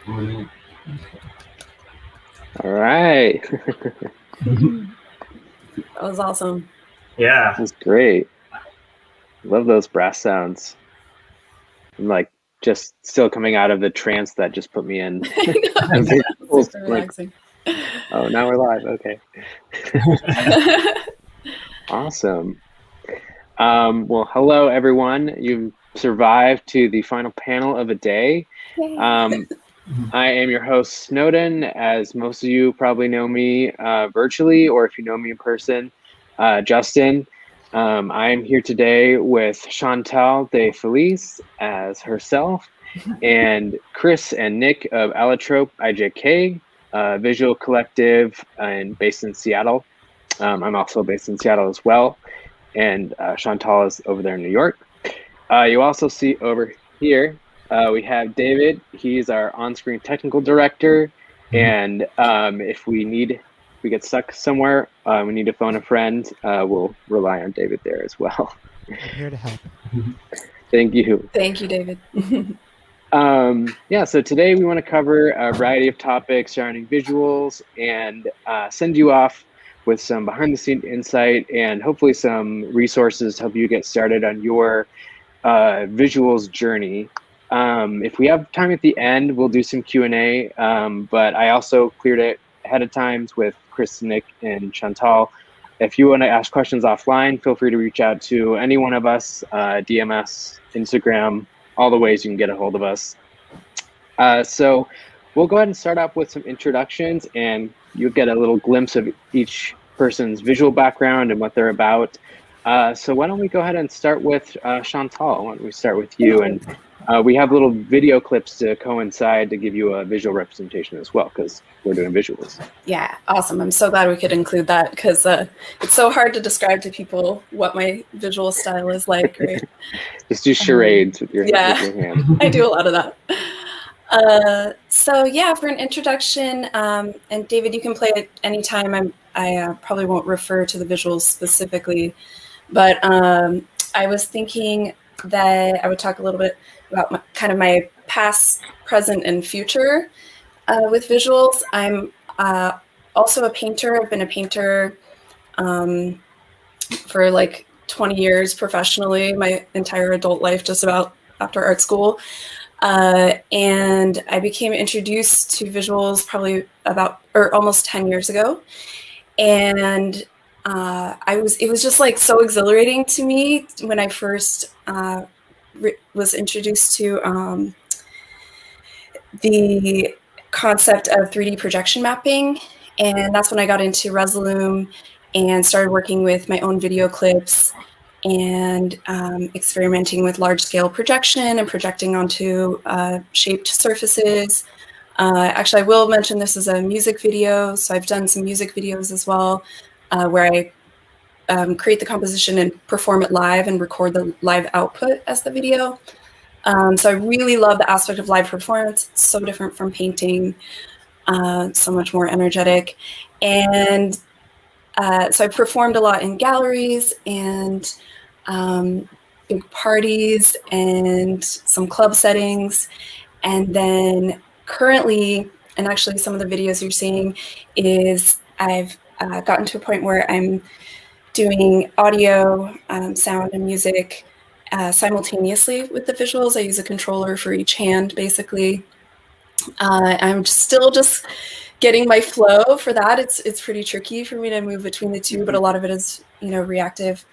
All right. That was awesome. Yeah. That was great. Love those brass sounds. I'm like just still coming out of the trance that just put me in. Super relaxing. Oh, now we're live. Okay. Awesome. Well, hello, everyone. You've survived to the final panel of the day. I am your host, Snowdn, as most of you probably know me virtually, or if you know me in person, Justin. I am here today with Chantal deFelice as herself, and Chris and Nick of Allotrope IJK, visual collective and based in Seattle. I'm also based in Seattle as well, and Chantal is over there in New York. You also see over here, we have David. He's our on-screen technical director, and if we get stuck somewhere, we need to phone a friend, we'll rely on David there as well. I'm here to help. Thank you. Thank you, David. Yeah, so today we want to cover a variety of topics surrounding visuals and send you off with some behind-the-scenes insight and hopefully some resources to help you get started on your visuals journey. If we have time at the end, we'll do some Q&A, but I also cleared it ahead of time with Chris, Nick, and Chantal. If you want to ask questions offline, feel free to reach out to any one of us, DMS, Instagram, all the ways you can get a hold of us. So we'll go ahead and start off with some introductions, and you'll get a little glimpse of each person's visual background and what they're about. So why don't we go ahead and start with Chantal? Why don't we start with you? And we have little video clips to coincide to give you a visual representation as well, because we're doing visuals. Yeah, awesome. I'm so glad we could include that, because it's so hard to describe to people what my visual style is like, right? Just do charades with your hand. I do a lot of that. So yeah, for an introduction, and David, you can play it anytime. I probably won't refer to the visuals specifically, but I was thinking that I would talk a little bit about kind of my past, present, and future with visuals. I'm also a painter. I've been a painter for like 20 years professionally, my entire adult life, just about after art school. And I became introduced to visuals probably almost 10 years ago. And it was just like so exhilarating to me when I first was introduced to the concept of 3D projection mapping. And that's when I got into Resolume and started working with my own video clips and experimenting with large-scale projection and projecting onto shaped surfaces. Actually, I will mention this is a music video, so I've done some music videos as well, where I create the composition and perform it live and record the live output as the video. So I really love the aspect of live performance. It's so different from painting, so much more energetic. And so I performed a lot in galleries and big parties and some club settings. And then currently, and actually some of the videos you're seeing, is I've gotten to a point where I'm doing audio, sound, and music simultaneously with the visuals. I use a controller for each hand, basically. I'm still just getting my flow for that. It's pretty tricky for me to move between the two, but a lot of it is, reactive.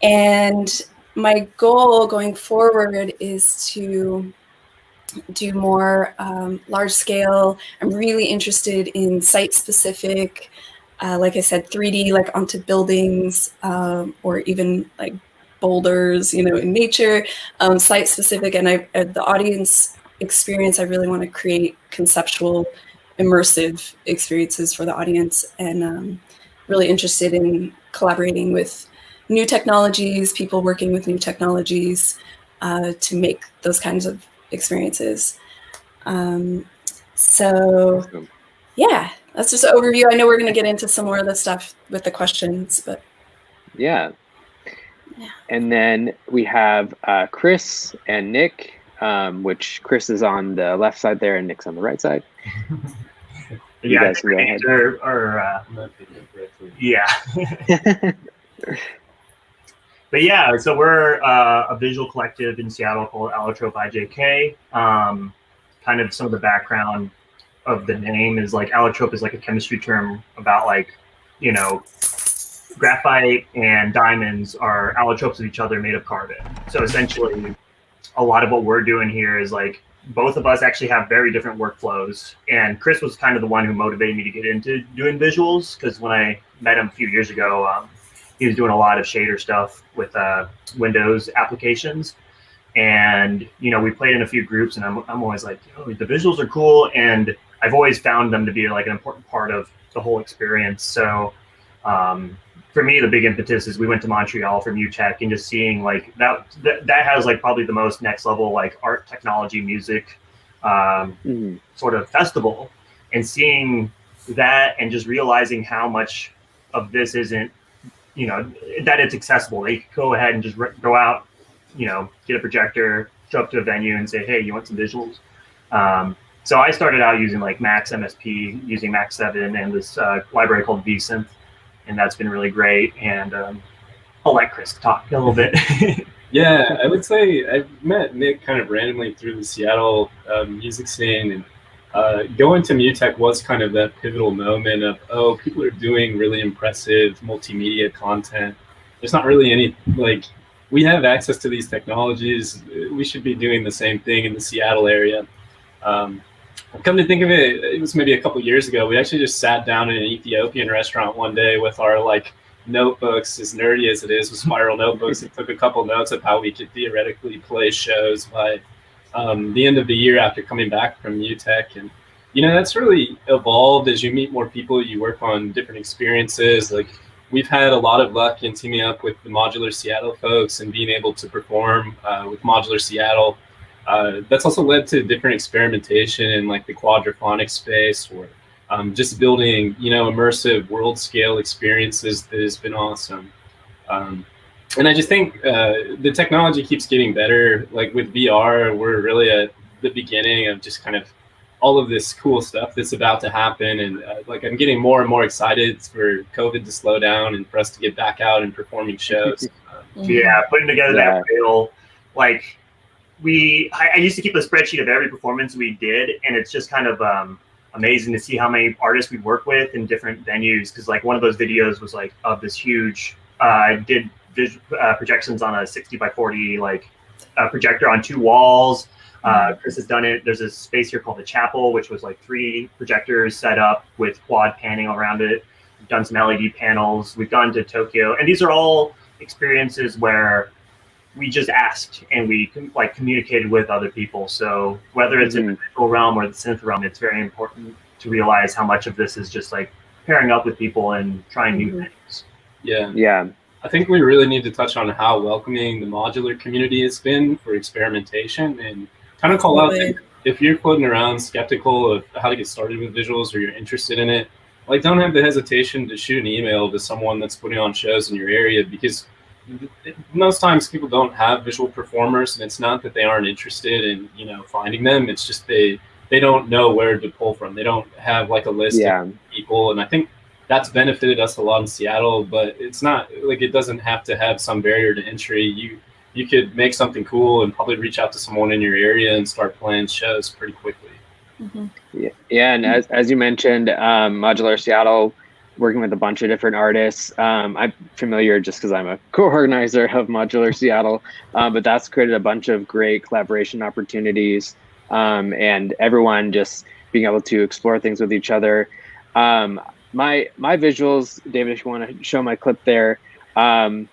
And my goal going forward is to do more large scale. I'm really interested in site-specific, like I said, 3D, like onto buildings, or even like boulders, in nature, site-specific. And the audience experience, I really want to create conceptual, immersive experiences for the audience, and really interested in collaborating with new technologies, people working with new technologies to make those kinds of experiences. So Awesome. Yeah, that's just an overview. I know we're going to get into some more of the stuff with the questions, but yeah. And then we have Chris and Nick. which Chris is on the left side there and Nick's on the right side. Yeah, I think the names are yeah. But yeah, so we're a visual collective in Seattle called Allotrope IJK. Kind of some of the background of the name is like allotrope is like a chemistry term about like, you know, graphite and diamonds are allotropes of each other made of carbon. So essentially, a lot of what we're doing here is like both of us actually have very different workflows. And Chris was kind of the one who motivated me to get into doing visuals, because when I met him a few years ago, he was doing a lot of shader stuff with Windows applications. And, you know, we played in a few groups, and I'm always like, oh, the visuals are cool. And I've always found them to be like an important part of the whole experience. So for me, the big impetus is we went to Montreal from UTech, and just seeing like that has like probably the most next level like art, technology, music sort of festival, and seeing that and just realizing how much of this isn't, you know, that it's accessible. They could go ahead and just go out, you know, get a projector, show up to a venue and say, hey, you want some visuals? So I started out using like Max MSP, using Max 7 and this library called vSynth, and that's been really great. And I'll let Chris talk a little bit. Yeah, I would say I met Nick kind of randomly through the Seattle music scene, and going to MUTech was kind of that pivotal moment of, oh, people are doing really impressive multimedia content. There's not really any, like, we have access to these technologies. We should be doing the same thing in the Seattle area. Come to think of it, it was maybe a couple years ago. We actually just sat down in an Ethiopian restaurant one day with our like notebooks, as nerdy as it is, with spiral notebooks, and took a couple notes of how we could theoretically play shows by the end of the year after coming back from UTech. And, you know, that's really evolved as you meet more people, you work on different experiences. Like, we've had a lot of luck in teaming up with the Modular Seattle folks and being able to perform with Modular Seattle. That's also led to different experimentation in like the quadraphonic space, or just building, you know, immersive world scale experiences that has been awesome. And I just think the technology keeps getting better. Like with VR, we're really at the beginning of just kind of all of this cool stuff that's about to happen. And like, I'm getting more and more excited for COVID to slow down and for us to get back out and performing shows. Yeah, putting together that reel, like, I used to keep a spreadsheet of every performance we did, and it's just kind of amazing to see how many artists we work with in different venues. Because like one of those videos was like of this huge, did projections on a 60x40 like projector on 2 walls. Chris has done it. There's a space here called the Chapel, which was like 3 projectors set up with quad panning around it. We've done some LED panels. We've gone to Tokyo, and these are all experiences where we just asked and we like communicated with other people. So whether it's in the visual realm or the synth realm, it's very important to realize how much of this is just like pairing up with people and trying new things. Yeah. I think we really need to touch on how welcoming the modular community has been for experimentation, and kind of call out if you're floating around skeptical of how to get started with visuals, or you're interested in it, like, don't have the hesitation to shoot an email to someone that's putting on shows in your area, because most times people don't have visual performers, and it's not that they aren't interested in, you know, finding them. It's just they don't know where to pull from. They don't have like a list of people, and I think that's benefited us a lot in Seattle. But it's not like it doesn't have to have some barrier to entry. You could make something cool and probably reach out to someone in your area and start playing shows pretty quickly. Yeah, and as you mentioned, Modular Seattle, working with a bunch of different artists. I'm familiar just because I'm a co-organizer of Modular Seattle, but that's created a bunch of great collaboration opportunities, and everyone just being able to explore things with each other. My visuals, David, if you want to show my clip there, I'm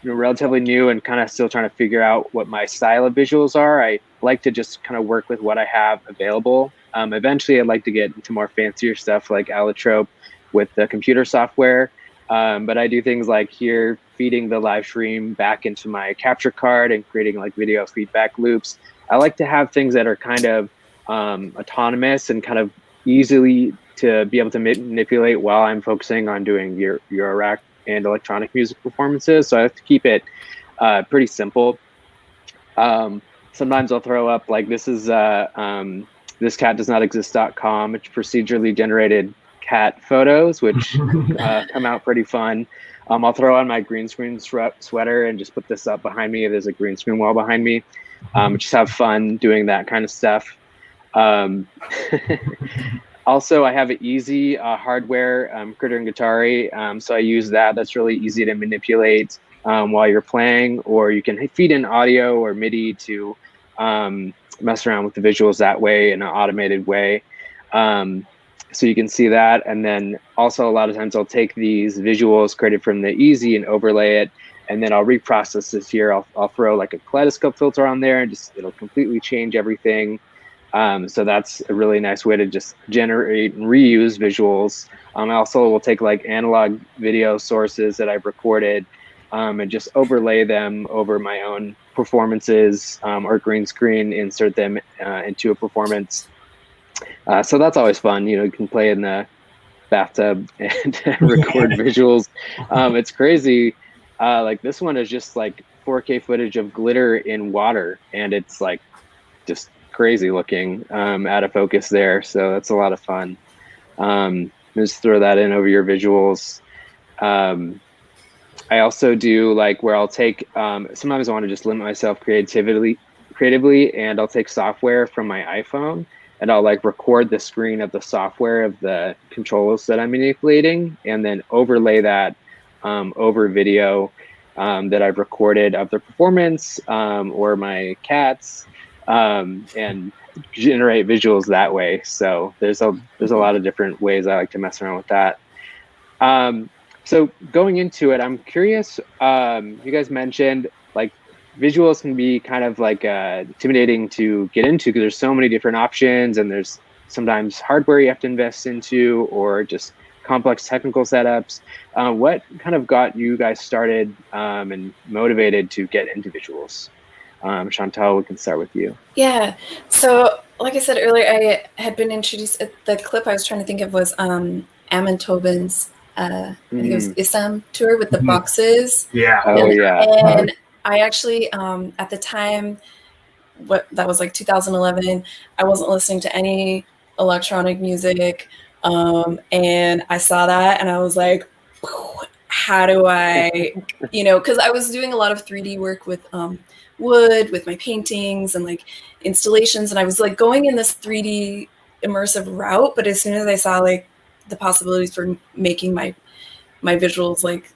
relatively new and kind of still trying to figure out what my style of visuals are. I like to just kind of work with what I have available. Eventually, I'd like to get into more fancier stuff like allotrope with the computer software. But I do things like here, feeding the live stream back into my capture card and creating like video feedback loops. I like to have things that are kind of autonomous and kind of easily to be able to manipulate while I'm focusing on doing your rack and electronic music performances. So I have to keep it pretty simple. sometimes I'll throw up like this is thiscatdoesnotexist.com, which procedurally generated cat photos, which come out pretty fun. I'll throw on my green screen sweater and just put this up behind me. There's a green screen wall behind me. Just have fun doing that kind of stuff. Also, I have an easy hardware Critter and Guitari, so I use that. That's really easy to manipulate while you're playing, or you can feed in audio or MIDI to mess around with the visuals that way in an automated way. So you can see that. And then also a lot of times I'll take these visuals created from the Easy and overlay it, and then I'll reprocess this here. I'll throw like a kaleidoscope filter on there and just it'll completely change everything. So that's a really nice way to just generate and reuse visuals. I also will take like analog video sources that I've recorded and just overlay them over my own performances or green screen, insert them into a performance. So that's always fun. You know, you can play in the bathtub and record visuals. It's crazy. Like this one is just like 4K footage of glitter in water, and it's like just crazy looking out of focus there. So that's a lot of fun. Just throw that in over your visuals. I also do like where I'll take, sometimes I want to just limit myself creatively, and I'll take software from my iPhone and I'll like record the screen of the software of the controls that I'm manipulating, and then overlay that over video that I've recorded of the performance or my cats, and generate visuals that way. So there's a lot of different ways I like to mess around with that. So going into it, I'm curious, you guys mentioned like visuals can be kind of like intimidating to get into because there's so many different options, and there's sometimes hardware you have to invest into or just complex technical setups. What kind of got you guys started and motivated to get into visuals? Chantal, we can start with you. Yeah, so like I said earlier, I had been introduced, the clip I was trying to think of was Amon Tobin's, I think it was ISAM tour with the boxes. Yeah. Oh, yeah. And I actually, at the time, that was like 2011, I wasn't listening to any electronic music. And I saw that and I was like, how do I, because I was doing a lot of 3D work with wood, with my paintings and like installations. And I was like going in this 3D immersive route. But as soon as I saw like the possibilities for making my visuals like,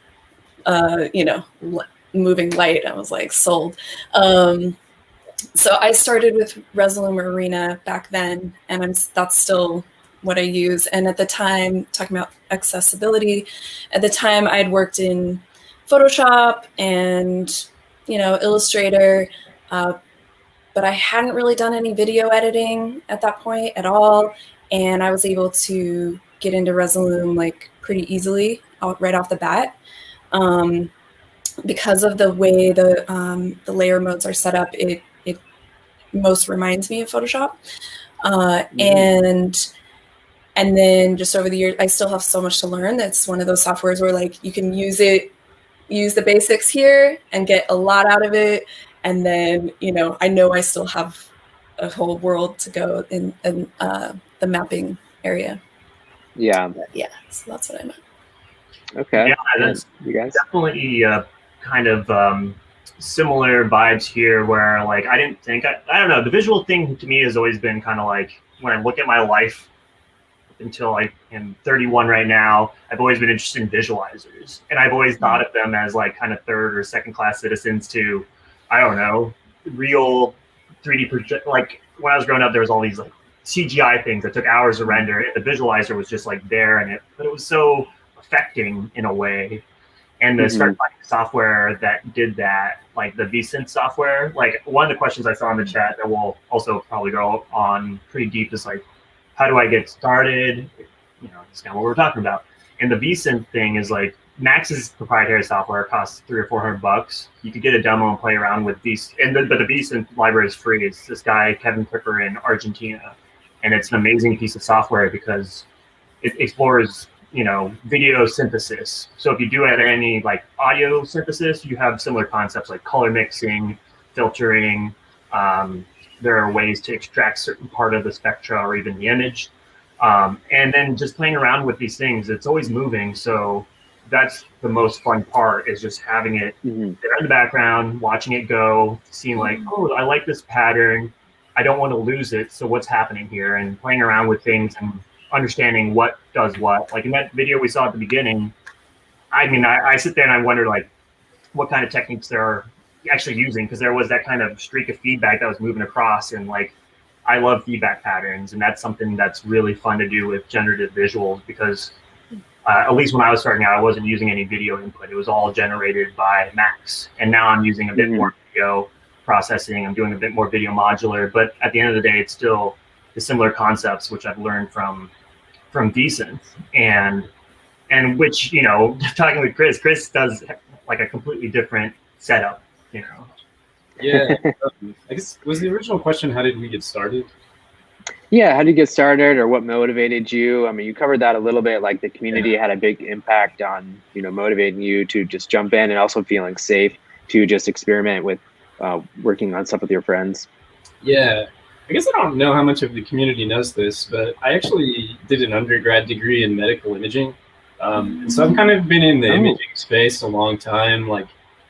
moving light, I was like sold. So I started with Resolume Arena back then, and that's still what I use. And at the time, talking about accessibility, at the time I had worked in Photoshop and, Illustrator, but I hadn't really done any video editing at that point at all. And I was able to get into Resolume like pretty easily right off the bat. Because of the way the layer modes are set up, it most reminds me of Photoshop. And then just over the years, I still have so much to learn. That's one of those softwares where like you can use the basics here and get a lot out of it. And then, I know I still have a whole world to go in the mapping area. Yeah. But yeah, so that's what I meant. Okay. Yeah, that's you guys? definitely kind of similar vibes here where like I didn't think, I don't know, the visual thing to me has always been kind of like when I look at my life until I am 31 right now, I've always been interested in visualizers. And I've always thought of them as like kind of third or second class citizens to, I don't know, real 3D project. Like when I was growing up, there was all these like CGI things that took hours to render. And the visualizer was just like there, but it was so affecting in a way. And the start finding software that did that, like the vSynth software. Like one of the questions I saw in the chat that will also probably go on pretty deep is like, how do I get started? It's kind of what we're talking about. And the vSynth thing is like Max's proprietary software costs $300 or $400. You could get a demo and play around with these. But the vSynth library is free. It's this guy, Kevin Clipper in Argentina. And it's an amazing piece of software because it explores video synthesis. So if you do any like audio synthesis, you have similar concepts like color mixing, filtering, There are ways to extract certain part of the spectra or even the image. And then just playing around with these things, it's always moving. So that's the most fun part, is just having it there in the background, watching it go, seeing like, oh, I like this pattern. I don't want to lose it. So what's happening here? And playing around with things and understanding what does what. Like in that video we saw at the beginning, I mean, I sit there and I wonder like what kind of techniques they're actually using, because there was that kind of streak of feedback that was moving across, and like I love feedback patterns, and that's something that's really fun to do with generative visuals, because at least when I was starting out, I wasn't using any video input. It was all generated by Max, and now I'm using a bit more video processing. I'm doing a bit more video modular, but at the end of the day, it's still the similar concepts which I've learned from deSynth, and which, you know, talking with Chris does like a completely different setup, you know. Yeah, I guess, was the original question, how did we get started? Yeah, how did you get started, or what motivated you? I mean, you covered that a little bit, like the community had a big impact on, you know, motivating you to just jump in, and also feeling safe to just experiment with working on stuff with your friends. Yeah, I guess I don't know how much of the community knows this, but I actually did an undergrad degree in medical imaging. And so I've kind of been in the imaging space a long time, like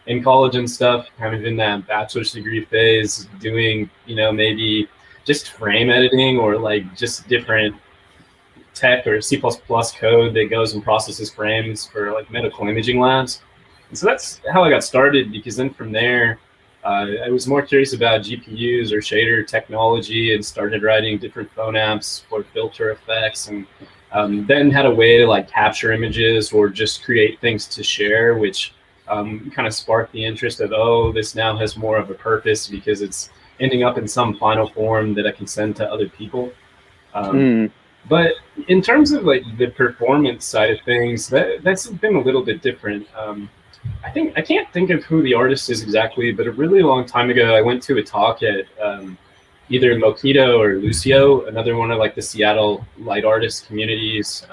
in college and stuff, kind of in that bachelor's degree phase, doing, you know, maybe just frame editing or like just different tech or C++ code that goes and processes frames for like medical imaging labs. And so that's how I got started, because then from there, I was more curious about GPUs or shader technology and started writing different phone apps for filter effects, and then had a way to like capture images or just create things to share, which kind of sparked the interest of, oh, this now has more of a purpose because it's ending up in some final form that I can send to other people. But in terms of like the performance side of things, that's been a little bit different. I can't think of who the artist is exactly, but a really long time ago, I went to a talk at either Moquito or Lucio, another one of like the Seattle light artist communities.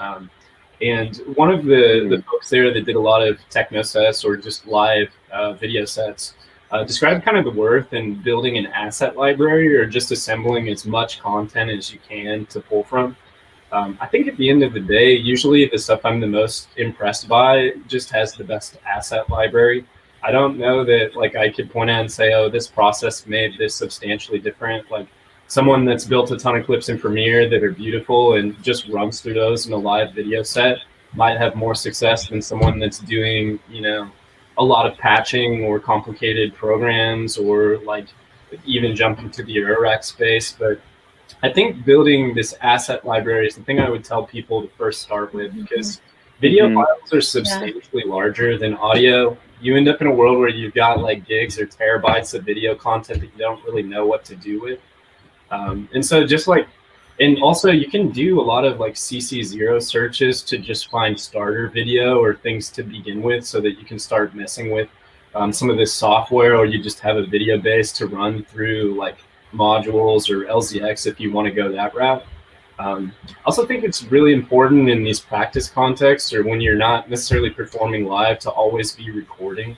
And one of the folks there that did a lot of techno sets or just live video sets described kind of the worth in building an asset library, or just assembling as much content as you can to pull from. I think at the end of the day, usually the stuff I'm the most impressed by just has the best asset library. I don't know that like I could point out and say, oh, this process made this substantially different. Like someone that's built a ton of clips in Premiere that are beautiful and just runs through those in a live video set might have more success than someone that's doing, you know, a lot of patching or complicated programs, or like even jumping to the Eurorack space. But I think building this asset library is the thing I would tell people to first start with, because video files are substantially larger than audio. You end up in a world where you've got like gigs or terabytes of video content that you don't really know what to do with. And so just like, and also you can do a lot of like CC0 searches to just find starter video or things to begin with, so that you can start messing with some of this software, or you just have a video base to run through like modules or LZX if you want to go that route. I also think it's really important in these practice contexts, or when you're not necessarily performing live, to always be recording.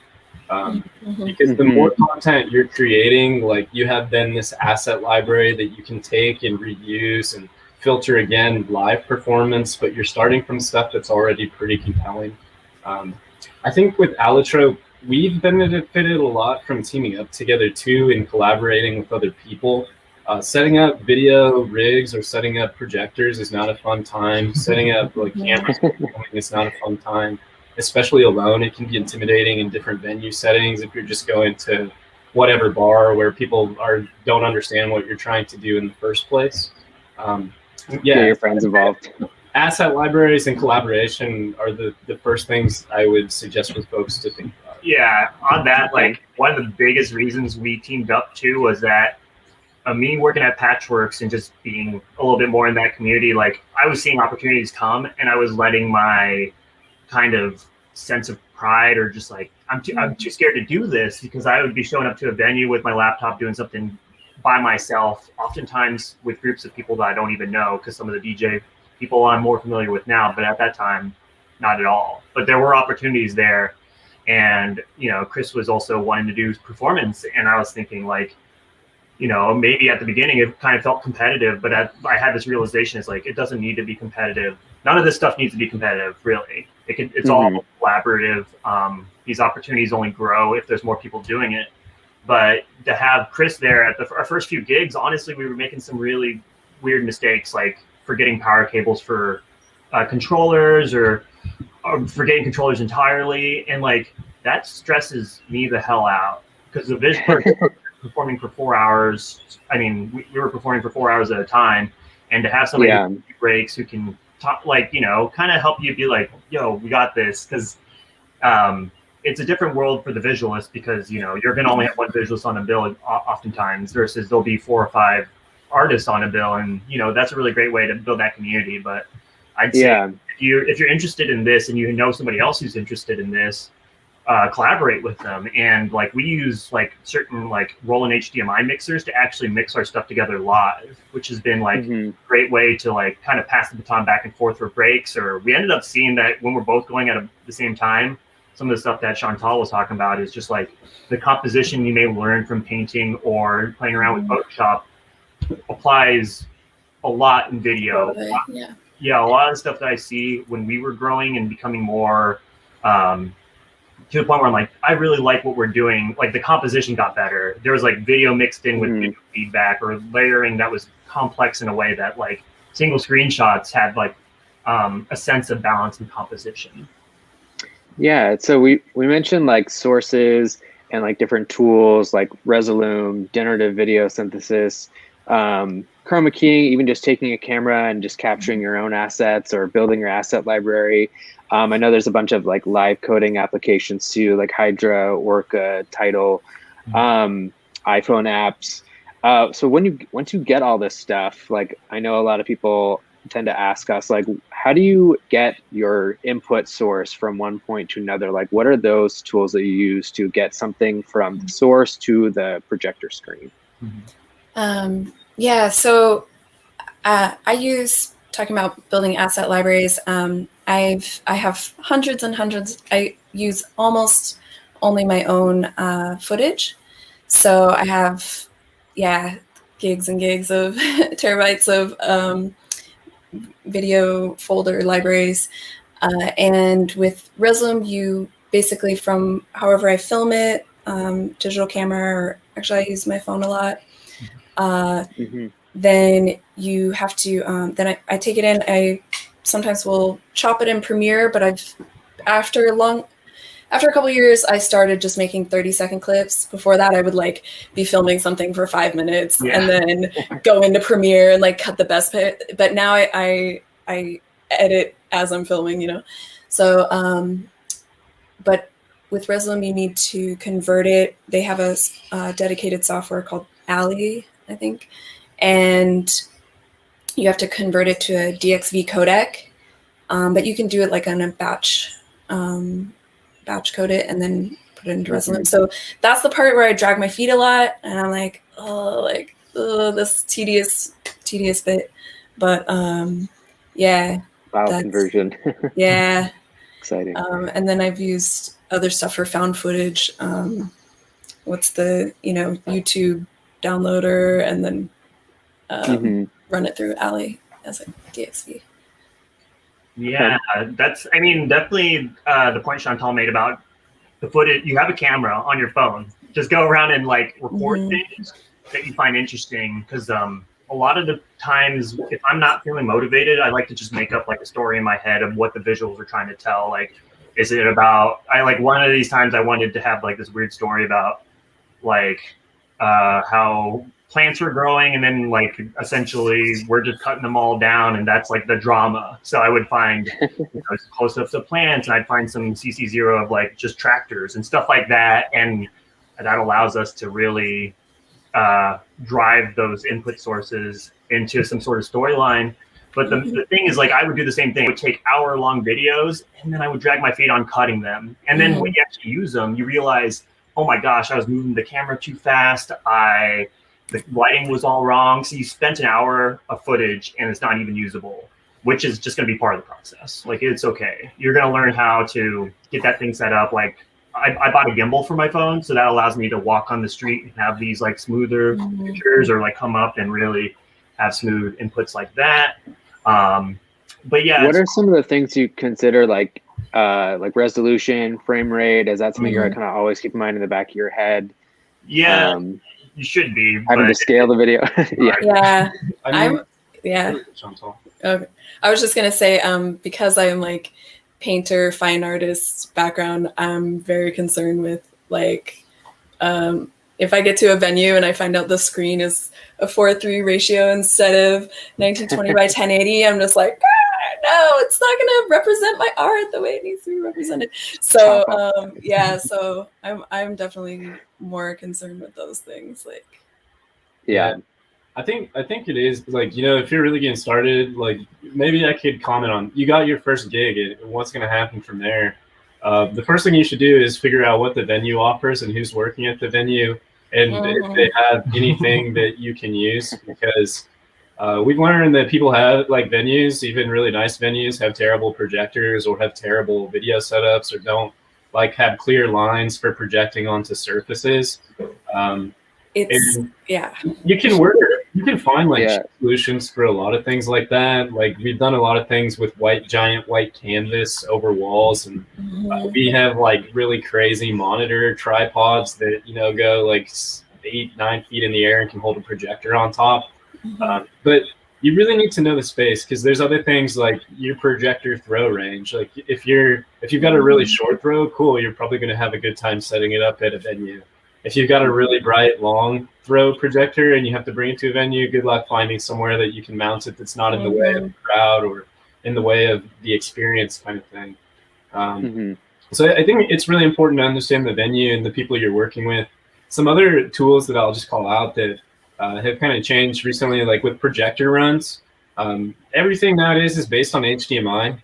Because the more content you're creating, like you have then this asset library that you can take and reuse and filter again live performance, but you're starting from stuff that's already pretty compelling. I think with allotrope, we've benefited a lot from teaming up together too, and collaborating with other people. Setting up video rigs or setting up projectors is not a fun time. Setting up like cameras is not a fun time, especially alone. It can be intimidating in different venue settings if you're just going to whatever bar where people don't understand what you're trying to do in the first place. Get your friends involved. Asset libraries and collaboration are the first things I would suggest for folks to think about. Yeah, on that, like one of the biggest reasons we teamed up too was that me working at Patchworks and just being a little bit more in that community, like I was seeing opportunities come, and I was letting my kind of sense of pride, or just like I'm too scared to do this, because I would be showing up to a venue with my laptop doing something by myself, oftentimes with groups of people that I don't even know, because some of the DJ people I'm more familiar with now, but at that time, not at all. But there were opportunities there, and you know, Chris was also wanting to do performance, and I was thinking like, maybe at the beginning it kind of felt competitive, but I had this realization, it's like, it doesn't need to be competitive. None of this stuff needs to be competitive, really. It's all collaborative. These opportunities only grow if there's more people doing it. But to have Chris there at our first few gigs, honestly, we were making some really weird mistakes, like forgetting power cables for controllers or forgetting controllers entirely. And like, that stresses me the hell out, because the visual performing for 4 hours. I mean, we were performing for 4 hours at a time, and to have somebody who breaks, who can talk, like, kind of help you be like, yo, we got this. Because it's a different world for the visualist, because you're going to only have one visualist on a bill oftentimes, versus there'll be 4 or 5 artists on a bill, and that's a really great way to build that community. But I'd say if you're interested in this and you know somebody else who's interested in this, collaborate with them. And like, we use like certain like Roland HDMI mixers to actually mix our stuff together live, which has been like a great way to like kind of pass the baton back and forth for breaks. Or we ended up seeing that when we're both going at the same time, some of the stuff that Chantal was talking about is just like the composition you may learn from painting or playing around with Photoshop applies a lot in video. A lot of the stuff that I see when we were growing and becoming more to the point where I'm like, I really like what we're doing. Like, the composition got better. There was like video mixed in with video feedback, or layering that was complex in a way that like single screenshots had like a sense of balance and composition. Yeah, so we mentioned like sources and like different tools like Resolume, generative video synthesis, chroma keying, even just taking a camera and just capturing your own assets or building your asset library. I know there's a bunch of like live coding applications too, like Hydra, Orca, Tidal, iPhone apps. So once you get all this stuff, like, I know a lot of people tend to ask us, like, how do you get your input source from one point to another? Like, what are those tools that you use to get something from the source to the projector screen? So I use, talking about building asset libraries, I have hundreds and hundreds. I use almost only my own footage. So I have, gigs and gigs of terabytes of video folder libraries. And with Resolume, you basically, from however I film it, digital camera, or actually I use my phone a lot, then you have to, then I take it in, I sometimes will chop it in Premiere, but after a couple of years, I started just making 30-second clips. Before that, I would like be filming something for 5 minutes and then go into Premiere and like cut the best bit. But now I edit as I'm filming, So, but with Resolume, you need to convert it. They have a dedicated software called Ali, I think, and you have to convert it to a DXV codec. But you can do it like on a batch code it and then put it into Resolume. So that's the part where I drag my feet a lot, and I'm like, this tedious bit. But File conversion. Exciting. And then I've used other stuff for found footage. What's the YouTube downloader, and then run it through Ali as a DXV. Yeah, definitely the point Chantal made about the footage. You have a camera on your phone. Just go around and like record things that you find interesting. Because a lot of the times, if I'm not feeling motivated, I like to just make up like a story in my head of what the visuals are trying to tell. Like, is it about? One of these times I wanted to have like this weird story about like how plants were growing, and then like essentially we're just cutting them all down, and that's like the drama. So I would find close-ups of plants, and I'd find some CC0 of like just tractors and stuff like that, and that allows us to really drive those input sources into some sort of storyline. But the thing is, like, I would do the same thing. I would take hour-long videos, and then I would drag my feet on cutting them. And then when you actually use them, you realize, oh my gosh, I was moving the camera too fast. The lighting was all wrong. So you spent an hour of footage and it's not even usable, which is just going to be part of the process. Like, it's okay. You're going to learn how to get that thing set up. Like, I bought a gimbal for my phone, so that allows me to walk on the street and have these like smoother pictures, or like come up and really have smooth inputs like that. But yeah, what are some of the things you consider like resolution, frame rate? Is that something you're kind of always keep in mind in the back of your head? Yeah, you should be having to scale the video. Yeah, Chantal. Okay. I was just gonna say, because I'm like painter, fine artist background, I'm very concerned with like, if I get to a venue and I find out the screen is a 4:3 ratio instead of 1920 by 1080, I'm just like, no, it's not gonna represent my art the way it needs to be represented. So so I'm definitely more concerned with those things. Like, yeah. I think it is like, you know, if you're really getting started, like maybe I could comment on, you got your first gig and what's going to happen from there. The first thing you should do is figure out what the venue offers and who's working at the venue, and if they have anything that you can use, because we've learned that people have like venues, even really nice venues, have terrible projectors or have terrible video setups or don't like have clear lines for projecting onto surfaces. You can find like solutions for a lot of things like that. Like we've done a lot of things with giant white canvas over walls, and we have like really crazy monitor tripods that, you know, go like 8-9 feet in the air and can hold a projector on top. But you really need to know the space, because there's other things like your projector throw range. Like if you've got a really short throw, cool, you're probably going to have a good time setting it up at a venue. If you've got a really bright, long throw projector and you have to bring it to a venue, good luck finding somewhere that you can mount it that's not in the way of the crowd or in the way of the experience kind of thing. So I think it's really important to understand the venue and the people you're working with. Some other tools that I'll just call out that have kind of changed recently, like with projector runs. Everything nowadays is based on HDMI,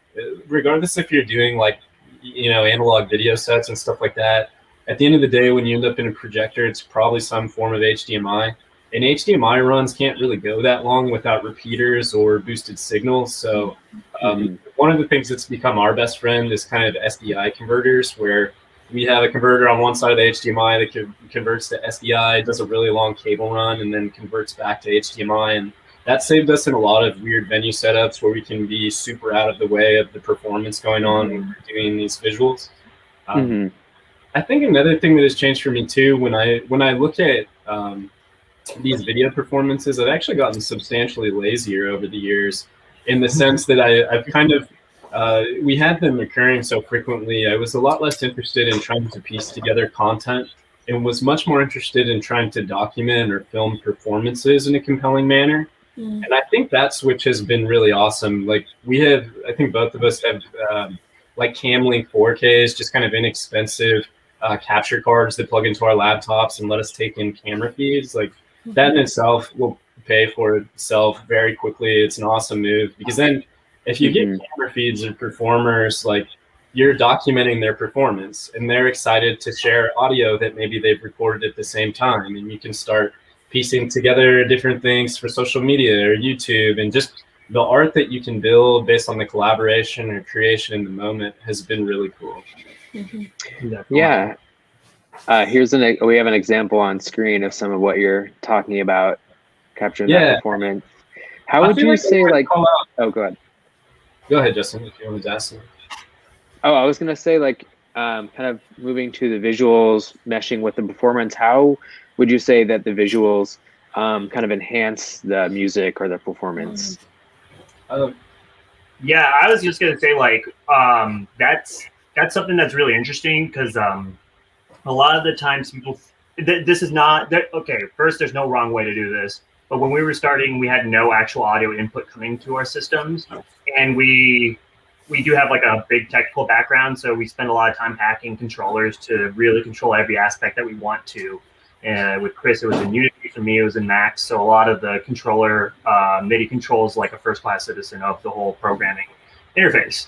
regardless if you're doing like, you know, analog video sets and stuff like that. At the end of the day, when you end up in a projector, it's probably some form of HDMI. And HDMI runs can't really go that long without repeaters or boosted signals. So one of the things that's become our best friend is kind of SDI converters, where we have a converter on one side of the HDMI that converts to SDI, does a really long cable run, and then converts back to HDMI. And that saved us in a lot of weird venue setups where we can be super out of the way of the performance going on when we're doing these visuals. I think another thing that has changed for me too, when I look at these video performances, I've actually gotten substantially lazier over the years, in the sense that I've kind of, we had them occurring so frequently. I was a lot less interested in trying to piece together content and was much more interested in trying to document or film performances in a compelling manner. And I think that switch has been really awesome. Like I think both of us have like Camlink 4Ks, just kind of inexpensive capture cards that plug into our laptops and let us take in camera feeds. Like that in itself will pay for itself very quickly. It's an awesome move, because then if you get camera feeds of performers, like you're documenting their performance and they're excited to share audio that maybe they've recorded at the same time, and you can start piecing together different things for social media or YouTube, and just the art that you can build based on the collaboration or creation in the moment has been really cool. Yeah. We have an example on screen of some of what you're talking about, capturing that performance. How would you say, like, oh, go ahead. Go ahead, Justin, if you want to ask me. Oh, I was going to say, like, kind of moving to the visuals, meshing with the performance, how would you say that the visuals kind of enhance the music or the performance? Yeah, I was just going to say, like, that's something that's really interesting, because a lot of the times people, this is not, okay, first, there's no wrong way to do this. But when we were starting, we had no actual audio input coming to our systems. And we do have like a big technical background. So we spend a lot of time hacking controllers to really control every aspect that we want to. And with Chris, it was in Unity. For me, it was in Max. So a lot of the controller MIDI controls like a first-class citizen of the whole programming interface.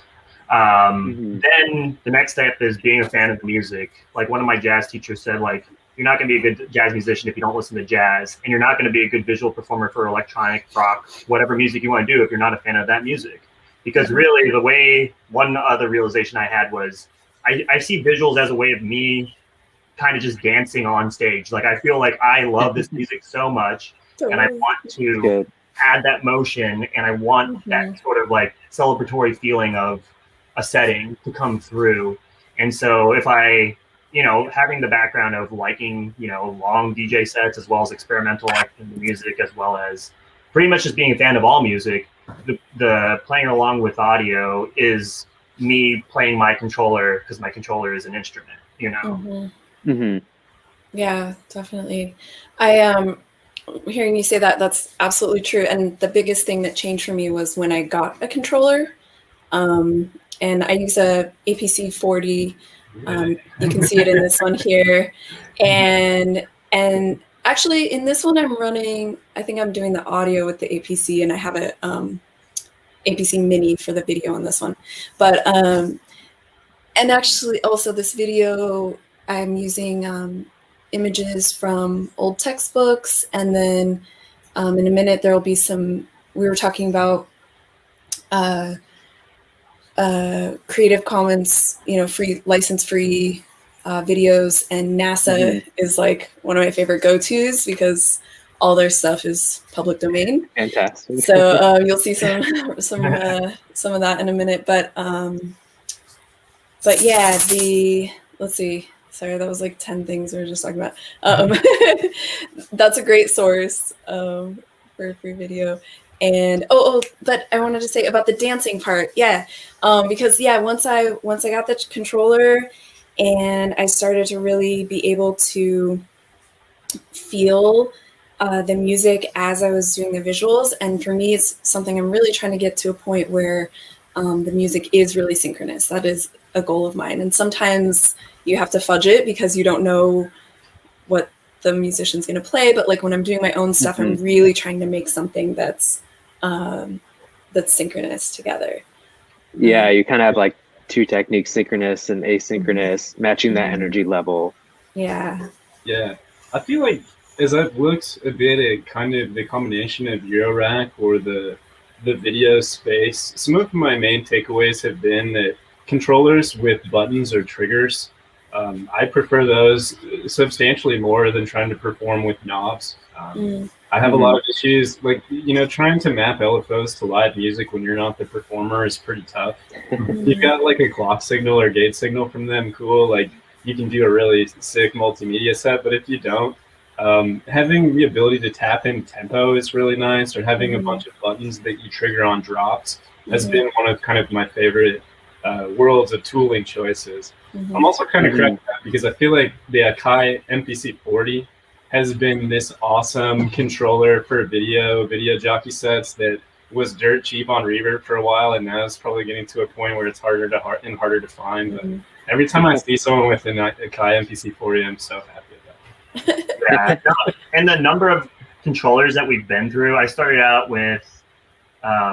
Then the next step is being a fan of the music. Like one of my jazz teachers said, like, you're not going to be a good jazz musician if you don't listen to jazz, and you're not going to be a good visual performer for electronic, rock, whatever music you want to do if you're not a fan of that music. Because really, one other realization I had was I see visuals as a way of me kind of just dancing on stage. Like, I feel like I love this music so much, and I want to add that motion, and I want that sort of like celebratory feeling of a setting to come through. And so if I, having the background of liking, long DJ sets as well as experimental like in the music, as well as pretty much just being a fan of all music, the playing along with audio is me playing my controller, because my controller is an instrument, Yeah, definitely. I hearing you say that, that's absolutely true. And the biggest thing that changed for me was when I got a controller. And I use a APC 40. You can see it in this one here. And actually in this one I'm running, I think I'm doing the audio with the APC, and I have a APC mini for the video on this one. But and actually also this video I'm using images from old textbooks, and then in a minute there will be some, we were talking about Creative Commons, free, license-free videos, and NASA is like one of my favorite go-tos because all their stuff is public domain. Fantastic. So you'll see some of that in a minute, but yeah, let's see. Sorry, that was like 10 things we were just talking about. That's a great source for a free video. And but I wanted to say about the dancing part, because once I got the controller and I started to really be able to feel the music as I was doing the visuals, and for me it's something I'm really trying to get to a point where the music is really synchronous. That is a goal of mine, and sometimes you have to fudge it because you don't know what the musician's going to play, but like when I'm doing my own stuff, I'm really trying to make something that's synchronous together. Yeah, you kind of have like two techniques, synchronous and asynchronous, matching that energy level. Yeah. I feel like as I've looked a bit at kind of the combination of Eurorack or the video space, some of my main takeaways have been that controllers with buttons or triggers, I prefer those substantially more than trying to perform with knobs. I have a lot of issues, like, trying to map LFOs to live music when you're not the performer is pretty tough. You've got like a clock signal or gate signal from them, cool, like you can do a really sick multimedia set, but if you don't, having the ability to tap in tempo is really nice, or having a bunch of buttons that you trigger on drops has been one of kind of my favorite worlds of tooling choices. I'm also kind of cracking up because I feel like the Akai MPC 40 has been this awesome controller for video jockey sets that was dirt cheap on Reverb for a while, and now it's probably getting to a point where it's harder to find. But every time I see someone with an Akai MPC 40, I'm so happy about it. And the number of controllers that we've been through, I started out with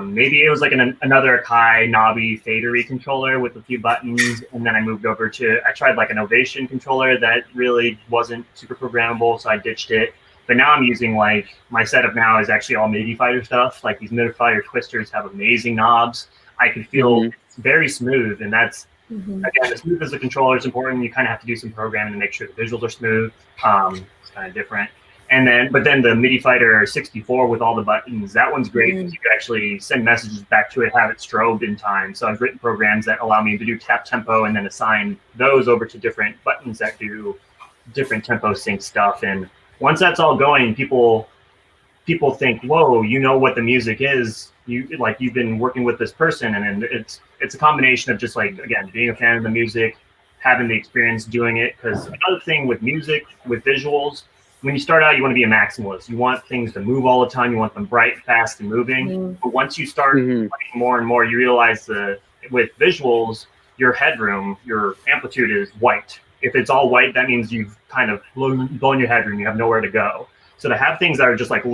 maybe it was like another Akai knobby fadery controller with a few buttons, and then I moved over to, I tried like an Ovation controller that really wasn't super programmable, so I ditched it. But now I'm using, like, my setup now is actually all MIDI fighter stuff. Like, these MIDI fighter twisters have amazing knobs. I can feel it's very smooth, and that's, again, as smooth as the controller is important. You kind of have to do some programming to make sure the visuals are smooth. It's kind of different. But then the MIDI Fighter 64 with all the buttons, that one's great because you can actually send messages back to it, have it strobed in time. So I've written programs that allow me to do tap tempo and then assign those over to different buttons that do different tempo sync stuff. And once that's all going, people think, whoa, you know what the music is. You've been working with this person, and it's a combination of just, like, again, being a fan of the music, having the experience doing it. Because another thing with music, with visuals, when you start out, you want to be a maximalist. You want things to move all the time. You want them bright, fast, and moving. But once you start playing more and more, you realize with visuals, your headroom, your amplitude is white. If it's all white, that means you've kind of blown your headroom. You have nowhere to go. So to have things that are just like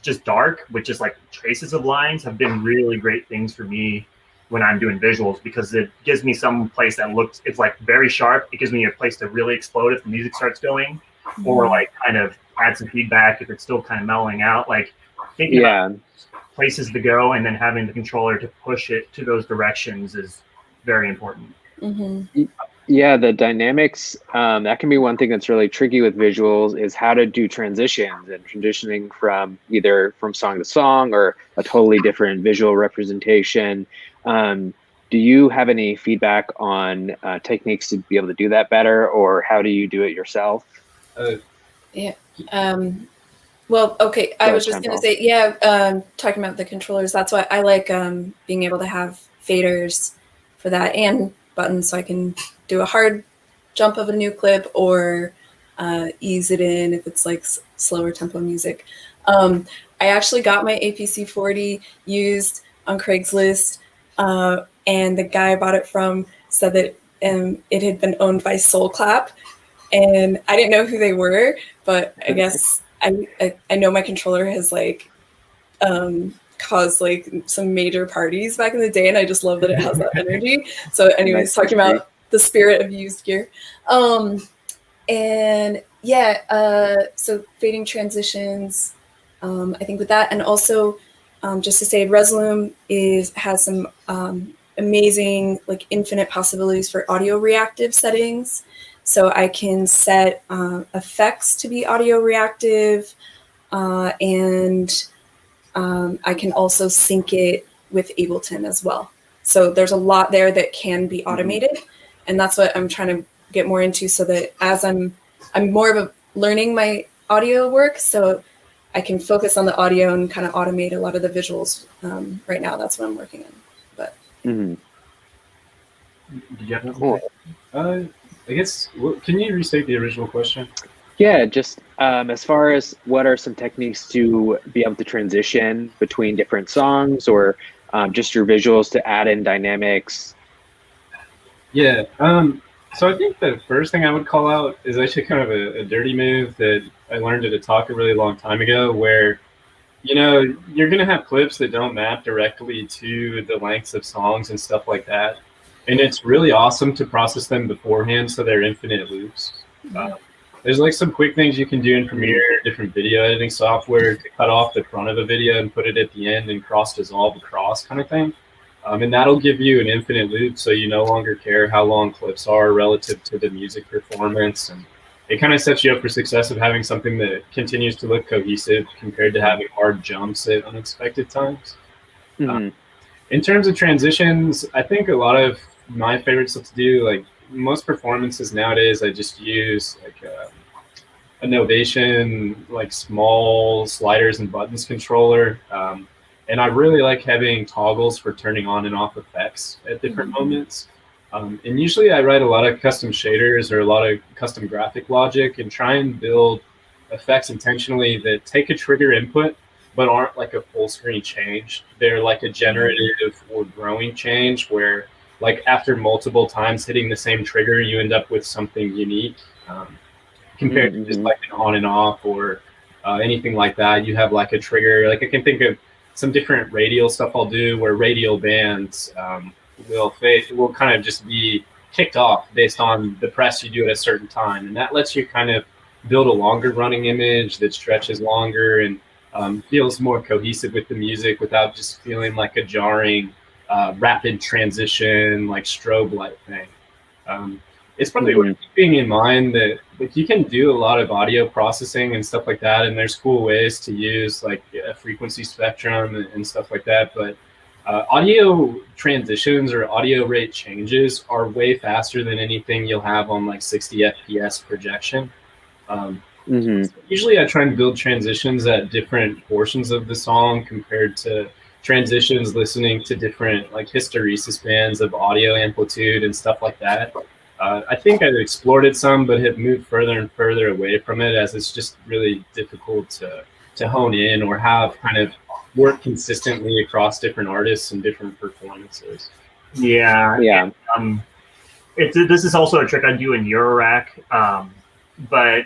just dark with just like traces of lines have been really great things for me when I'm doing visuals, because it gives me some place that it's like very sharp. It gives me a place to really explode if the music starts going, or like kind of add some feedback if it's still kind of mellowing out. Like thinking about places to go and then having the controller to push it to those directions is very important. Yeah, the dynamics, that can be one thing that's really tricky with visuals, is how to do transitions and transitioning from either from song to song or a totally different visual representation. Do you have any feedback on techniques to be able to do that better, or how do you do it yourself? Uh, Yeah. Well, okay. I Go was ahead, just going to Chantal. say, yeah, talking about the controllers, that's why I like being able to have faders for that and buttons so I can do a hard jump of a new clip or ease it in if it's like slower tempo music. I actually got my APC-40 used on Craigslist, and the guy I bought it from said that it had been owned by Soul Clap, and I didn't know who they were, but I guess I know my controller has like caused like some major parties back in the day, and I just love that it has that energy. So, anyways, Nice talking history. about the spirit of used gear, and yeah, so fading transitions, I think with that, and also just to say, Resolume has some amazing like infinite possibilities for audio reactive settings. So I can set effects to be audio reactive, and I can also sync it with Ableton as well. So there's a lot there that can be automated, and that's what I'm trying to get more into. So that as I'm more of a learning my audio work, so I can focus on the audio and kind of automate a lot of the visuals. Right now, that's what I'm working on. But Mm-hmm. Did you have Cool. I guess, can you restate the original question? Yeah, just as far as what are some techniques to be able to transition between different songs, or just your visuals to add in dynamics? Yeah. So I think the first thing I would call out is actually kind of a dirty move that I learned at a talk a really long time ago, where, you know, you're going to have clips that don't map directly to the lengths of songs and stuff like that. And it's really awesome to process them beforehand so they're infinite loops. There's like some quick things you can do in Premiere, different video editing software to cut off the front of a video and put it at the end and cross dissolve across kind of thing. And that'll give you an infinite loop, so you no longer care how long clips are relative to the music performance. And it kind of sets you up for success of having something that continues to look cohesive compared to having hard jumps at unexpected times. Mm-hmm. In terms of transitions, I think a lot of my favorite stuff to do, like most performances nowadays, I just use like a Novation, like small sliders and buttons controller. And I really like having toggles for turning on and off effects at different moments. And usually I write a lot of custom shaders or a lot of custom graphic logic and try and build effects intentionally that take a trigger input but aren't like a full screen change. They're like a generative or growing change where, like, after multiple times hitting the same trigger, you end up with something unique compared to just like an on and off or anything like that. You have like a trigger. Like I can think of some different radial stuff I'll do where radial bands will kind of just be kicked off based on the press you do at a certain time, and that lets you kind of build a longer running image that stretches longer and feels more cohesive with the music without just feeling like a jarring rapid transition like strobe light thing. It's probably worth keeping in mind that like you can do a lot of audio processing and stuff like that, and there's cool ways to use like a frequency spectrum and stuff like that, but audio transitions or audio rate changes are way faster than anything you'll have on like 60 FPS projection. Usually I try and build transitions at different portions of the song compared to transitions listening to different like hysteresis bands of audio amplitude and stuff like that. I think I've explored it some, but have moved further and further away from it as it's just really difficult to hone in or have kind of work consistently across different artists and different performances. Yeah. This is also a trick I do in Eurorack, but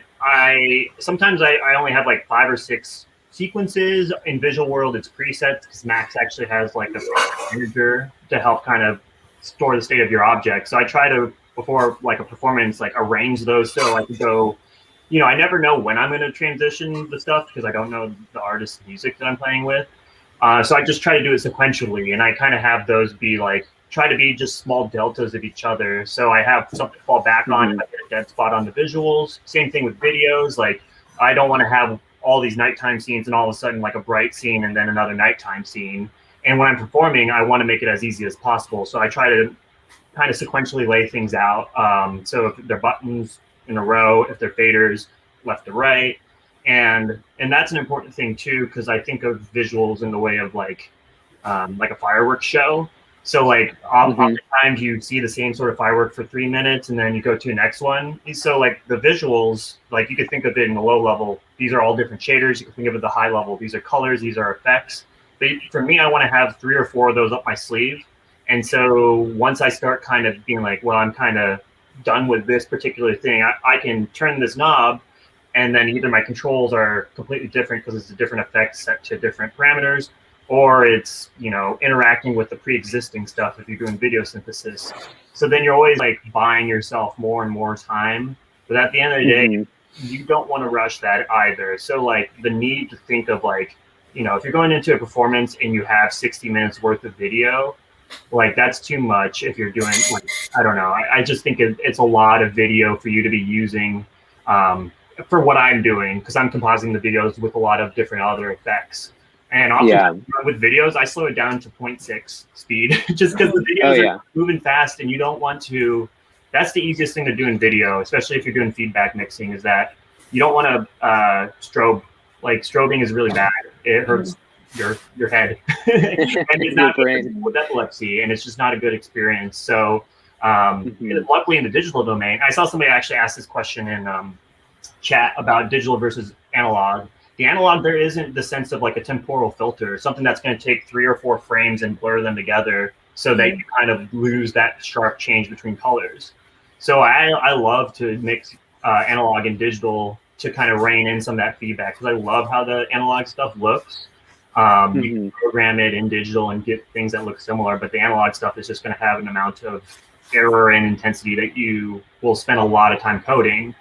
sometimes I only have like 5 or 6 sequences. In Visual World, it's presets because Max actually has like a manager to help kind of store the state of your object. So I try to, before like a performance, like arrange those so I can go, you know, I never know when I'm going to transition the stuff because I don't know the artist's music that I'm playing with. So I just try to do it sequentially, and I kind of have those be like try to be just small deltas of each other. So I have something to fall back on if I get a dead spot on the visuals. Same thing with videos. Like I don't want to have all these nighttime scenes and all of a sudden like a bright scene and then another nighttime scene. And when I'm performing, I want to make it as easy as possible. So I try to kind of sequentially lay things out. So if they're buttons in a row, if they're faders, left to right. And that's an important thing too, because I think of visuals in the way of like a fireworks show. So like oftentimes you see the same sort of firework for 3 minutes and then you go to the next one. So like the visuals, like you could think of it in the low level, these are all different shaders. You can think of it at the high level, these are colors, these are effects. But for me, I want to have 3 or 4 of those up my sleeve. And so once I start kind of being like, well, I'm kind of done with this particular thing, I can turn this knob and then either my controls are completely different because it's a different effect set to different parameters, or it's, you know, interacting with the pre-existing stuff if you're doing video synthesis. So then you're always like buying yourself more and more time. But at the end of the day, you don't want to rush that either. So like the need to think of like, you know, if you're going into a performance and you have 60 minutes worth of video, like that's too much if you're doing, like, I don't know. I just think it's a lot of video for you to be using for what I'm doing, because I'm compositing the videos with a lot of different other effects. And often with videos, I slow it down to 0.6 speed just because the videos are moving fast and you don't want to. That's the easiest thing to do in video, especially if you're doing feedback mixing, is that you don't want to strobe. Like strobing is really bad. It hurts your head. And it's not good with epilepsy, and it's just not a good experience. So luckily in the digital domain, I saw somebody actually ask this question in chat about digital versus analog. The analog, there isn't the sense of like a temporal filter, something that's going to take 3 or 4 frames and blur them together so that you kind of lose that sharp change between colors. So I love to mix analog and digital to kind of rein in some of that feedback, because I love how the analog stuff looks. You can program it in digital and get things that look similar, but the analog stuff is just going to have an amount of error and intensity that you will spend a lot of time coding,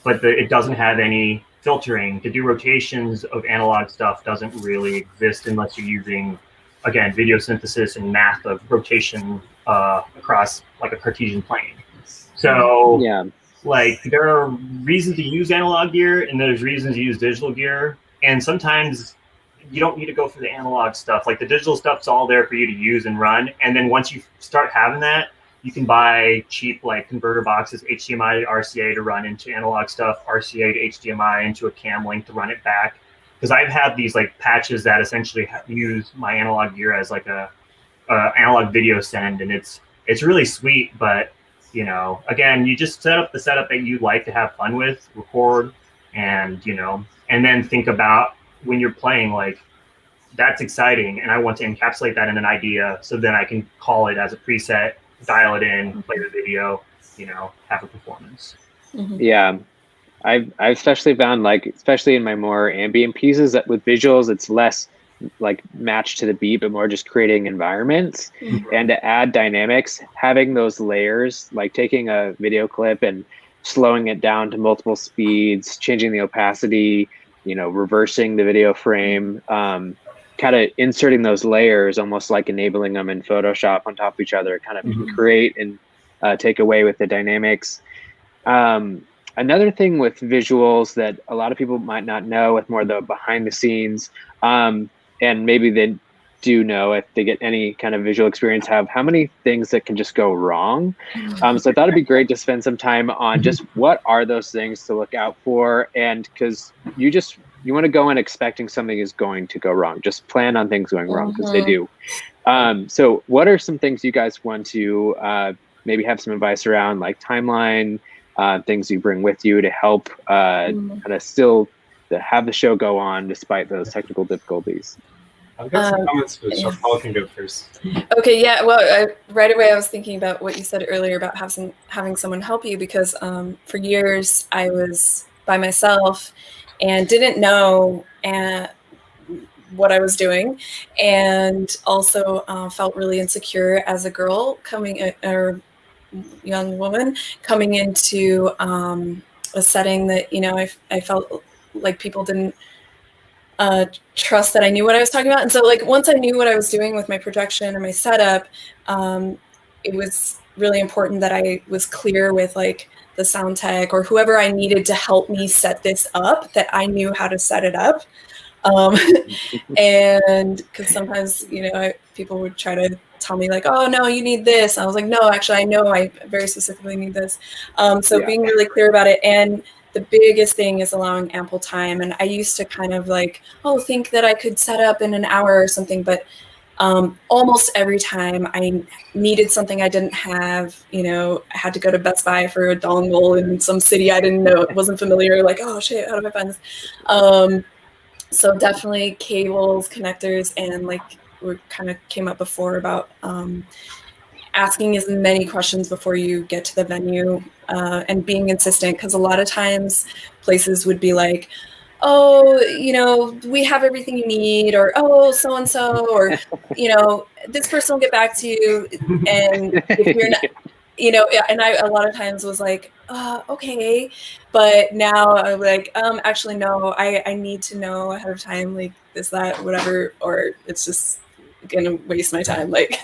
but it doesn't have any filtering. To do rotations of analog stuff doesn't really exist unless you're using, again, video synthesis and math of rotation across like a Cartesian plane. So like there are reasons to use analog gear and there's reasons to use digital gear. And sometimes you don't need to go for the analog stuff. Like the digital stuff's all there for you to use and run. And then once you start having that, you can buy cheap like converter boxes, HDMI to RCA to run into analog stuff, RCA to HDMI into a cam link to run it back. Because I've had these like patches that essentially use my analog gear as like a analog video send, and it's really sweet. But you know, again, you just set up the setup that you like to have fun with, record, and you know, and then think about when you're playing, like that's exciting, and I want to encapsulate that in an idea, so then I can call it as a preset, dial it in, play the video, you know, have a performance. Yeah, I've especially found, like, especially in my more ambient pieces, that with visuals, it's less like matched to the beat, but more just creating environments. And to add dynamics, having those layers, like taking a video clip and slowing it down to multiple speeds, changing the opacity, you know, reversing the video frame, kind of inserting those layers, almost like enabling them in Photoshop on top of each other, kind of create and take away with the dynamics. Another thing with visuals that a lot of people might not know, with more the behind the scenes, and maybe they do know if they get any kind of visual experience, have how many things that can just go wrong. So I thought it'd be great to spend some time on just what are those things to look out for. And because you want to go in expecting something is going to go wrong. Just plan on things going wrong, because they do. So what are some things you guys want to maybe have some advice around, like timeline, things you bring with you to help kind of still to have the show go on despite those technical difficulties? I've got some comments, but Chantal can go first. Okay, yeah. Well, right away I was thinking about what you said earlier about having someone help you, because for years I was by myself and didn't know what I was doing, and also felt really insecure as a girl or young woman coming into a setting that, you know, I felt like people didn't trust that I knew what I was talking about. And so like once I knew what I was doing with my projection and my setup, it was really important that I was clear with like the sound tech or whoever I needed to help me set this up, that I knew how to set it up. And because sometimes, you know, people would try to tell me like, oh no, you need this. And I was like, no, actually, I know I very specifically need this. So being really clear about it. And the biggest thing is allowing ample time. And I used to kind of like, think that I could set up in an hour or something, but almost every time I needed something I didn't have, you know, I had to go to Best Buy for a dongle in some city I didn't know, wasn't familiar, like, oh shit, how do I find this? So definitely cables, connectors, and like we kind of came up before about asking as many questions before you get to the venue, and being insistent, because a lot of times places would be like, oh, you know, we have everything you need, or oh, so-and-so, or, you know, this person will get back to you. And if you're not, you know, and I a lot of times was like, okay. But now I'm like, actually, no, I need to know ahead of time, like this, that, whatever, or it's just gonna waste my time. Like,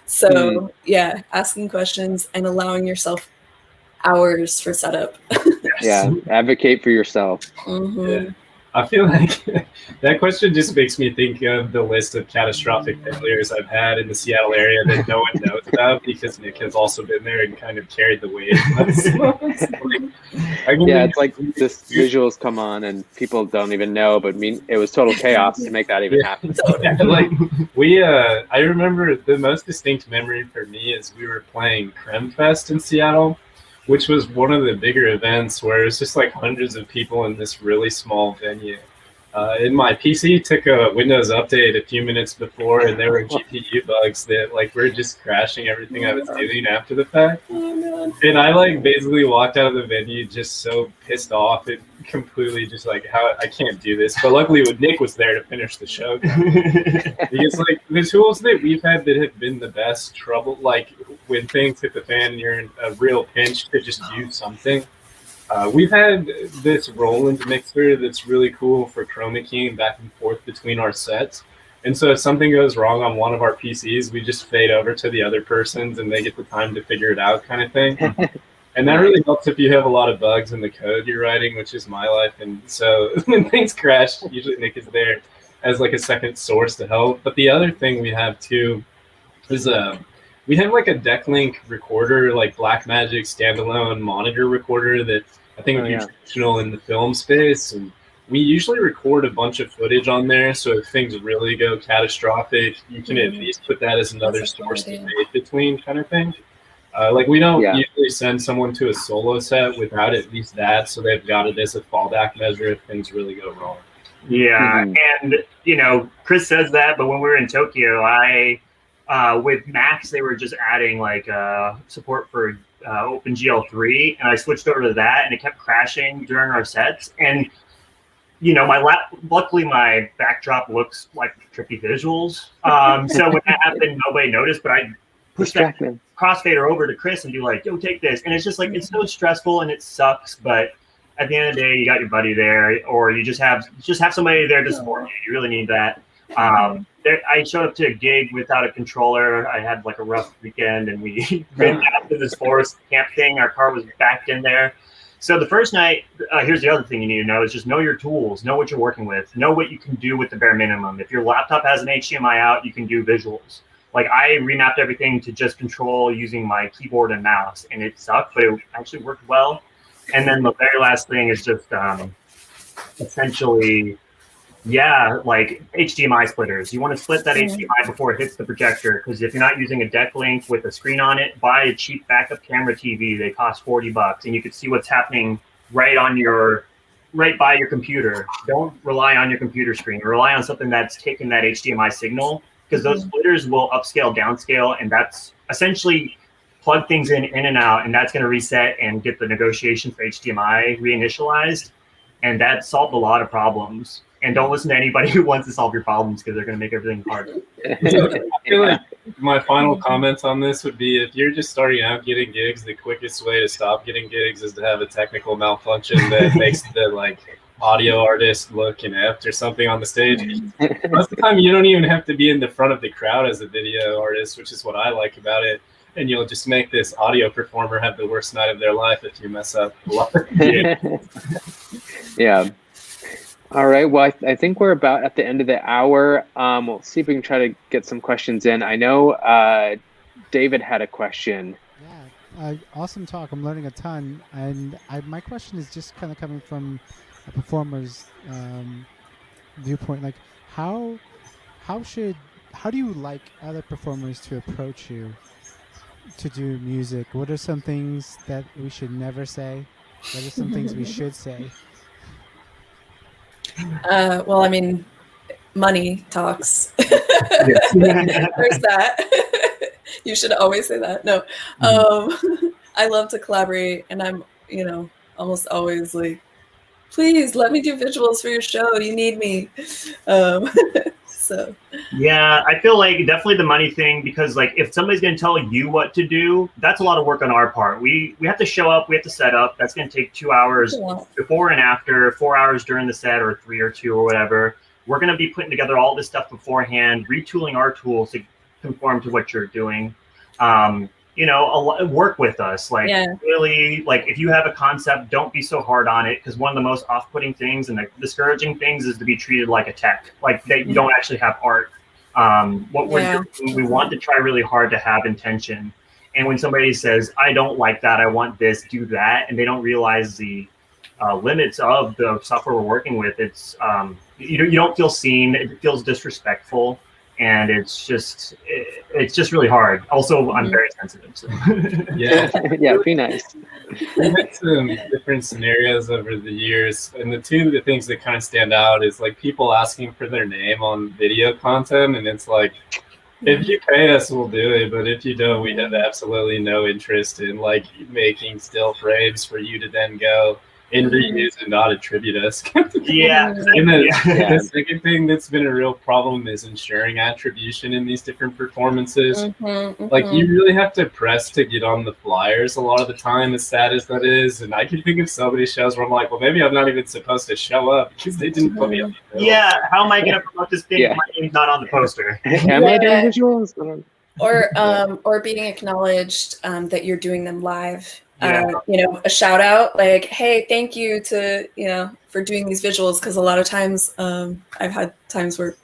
so yeah, asking questions and allowing yourself hours for setup. Yeah, advocate for yourself. Yeah. I feel like that question just makes me think of the list of catastrophic failures I've had in the Seattle area that no one knows about, because Nick has also been there and kind of carried the weight. It's like this visuals come on and people don't even know, but it was total chaos to make that even happen. Like I remember the most distinct memory for me is we were playing Creme Fest in Seattle, which was one of the bigger events where it's just like hundreds of people in this really small venue. And my PC took a Windows update a few minutes before, and there were GPU bugs that like were just crashing everything I was doing after the fact. And I like basically walked out of the venue just so pissed off and completely just like, how I can't do this. But luckily, Nick was there to finish the show. Because like the tools that we've had that have been the best trouble, like when things hit the fan and you're in a real pinch to just do something. We've had this Roland mixer that's really cool for chroma keying back and forth between our sets. And so if something goes wrong on one of our PCs, we just fade over to the other person's and they get the time to figure it out, kind of thing. And that really helps if you have a lot of bugs in the code you're writing, which is my life. And so when things crash, usually Nick is there as like a second source to help. But the other thing we have too is we have like a DeckLink recorder, like Blackmagic standalone monitor recorder that I think would be traditional in the film space. And we usually record a bunch of footage on there, so if things really go catastrophic, you can at least put that as another source to fade between, kind of thing. Like we don't usually send someone to a solo set without at least that, so they've got it as a fallback measure if things really go wrong. Yeah, and you know, Chris says that, but when we were in Tokyo, with Max, they were just adding like support for OpenGL3, and I switched over to that, and it kept crashing during our sets. And you know, luckily my backdrop looks like trippy visuals. So when that happened, nobody noticed, but I pushed that crossfader over to Chris and be like, yo, take this. And it's just like, it's so stressful and it sucks, but at the end of the day, you got your buddy there, or you just have somebody there to support you. You really need that. I showed up to a gig without a controller. I had like a rough weekend, and we ran out to this forest camp thing. Our car was backed in there. So the first night, here's the other thing you need to know is just know your tools, know what you're working with, know what you can do with the bare minimum. If your laptop has an HDMI out, you can do visuals. Like I remapped everything to just control using my keyboard and mouse, and it sucked, but it actually worked well. And then the very last thing is just essentially, like HDMI splitters. You want to split that HDMI before it hits the projector, because if you're not using a DeckLink with a screen on it, buy a cheap backup camera TV. They cost $40, and you can see what's happening right by your computer. Don't rely on your computer screen. Rely on something that's taking that HDMI signal, because those splitters will upscale, downscale, and that's essentially plug things in and out, and that's going to reset and get the negotiation for HDMI reinitialized, and that solved a lot of problems. And don't listen to anybody who wants to solve your problems, because they're going to make everything harder. I feel like my final comments on this would be, if you're just starting out getting gigs, the quickest way to stop getting gigs is to have a technical malfunction that makes the audio artist look inept or something on the stage. Most of the time, you don't even have to be in the front of the crowd as a video artist, which is what I like about it. And you'll just make this audio performer have the worst night of their life if you mess up a lot. Yeah. All right. Well, I think we're about at the end of the hour. We'll see if we can try to get some questions in. I know David had a question. Yeah, awesome talk. I'm learning a ton. And my question is just kind of coming from a performer's viewpoint. Like, how do you like other performers to approach you to do music? What are some things that we should never say? What are some things we should say? Well, I mean, money talks. There's that. You should always say that. No, I love to collaborate, and I'm, almost always like, please let me do visuals for your show. You need me. So. Yeah, I feel like definitely the money thing, because like if somebody's going to tell you what to do, that's a lot of work on our part. We have to show up, we have to set up. That's going to take 2 hours before and after, 4 hours during the set, or 3 or 2 or whatever. We're going to be putting together all this stuff beforehand, retooling our tools to conform to what you're doing. Work with us. Like, really, like if you have a concept, don't be so hard on it, because one of the most off-putting things and the discouraging things is to be treated like a tech, like that you don't actually have art. What we're doing, we want to try really hard to have intention. And when somebody says, I don't like that, I want this, do that, and they don't realize the limits of the software we're working with, it's you don't feel seen, it feels disrespectful. And it's just really hard. Also, I'm very sensitive. So. Yeah, yeah, be nice. We've had some different scenarios over the years, and the two of the things that kind of stand out is like people asking for their name on video content, and it's like, if you pay us, we'll do it, but if you don't, we have absolutely no interest in like making still frames for you to then go and reuse and not attribute us. Yeah. And the second thing that's been a real problem is ensuring attribution in these different performances. Like, you really have to press to get on the flyers a lot of the time, as sad as that is. And I can think of so many shows where I'm like, well, maybe I'm not even supposed to show up because they didn't put me on the bill. Yeah, how am I going to promote this thing if my name's not on the poster? Am I doing visuals? Or being acknowledged that you're doing them live. A shout out, like, hey, thank you to, for doing these visuals. Because a lot of times I've had times where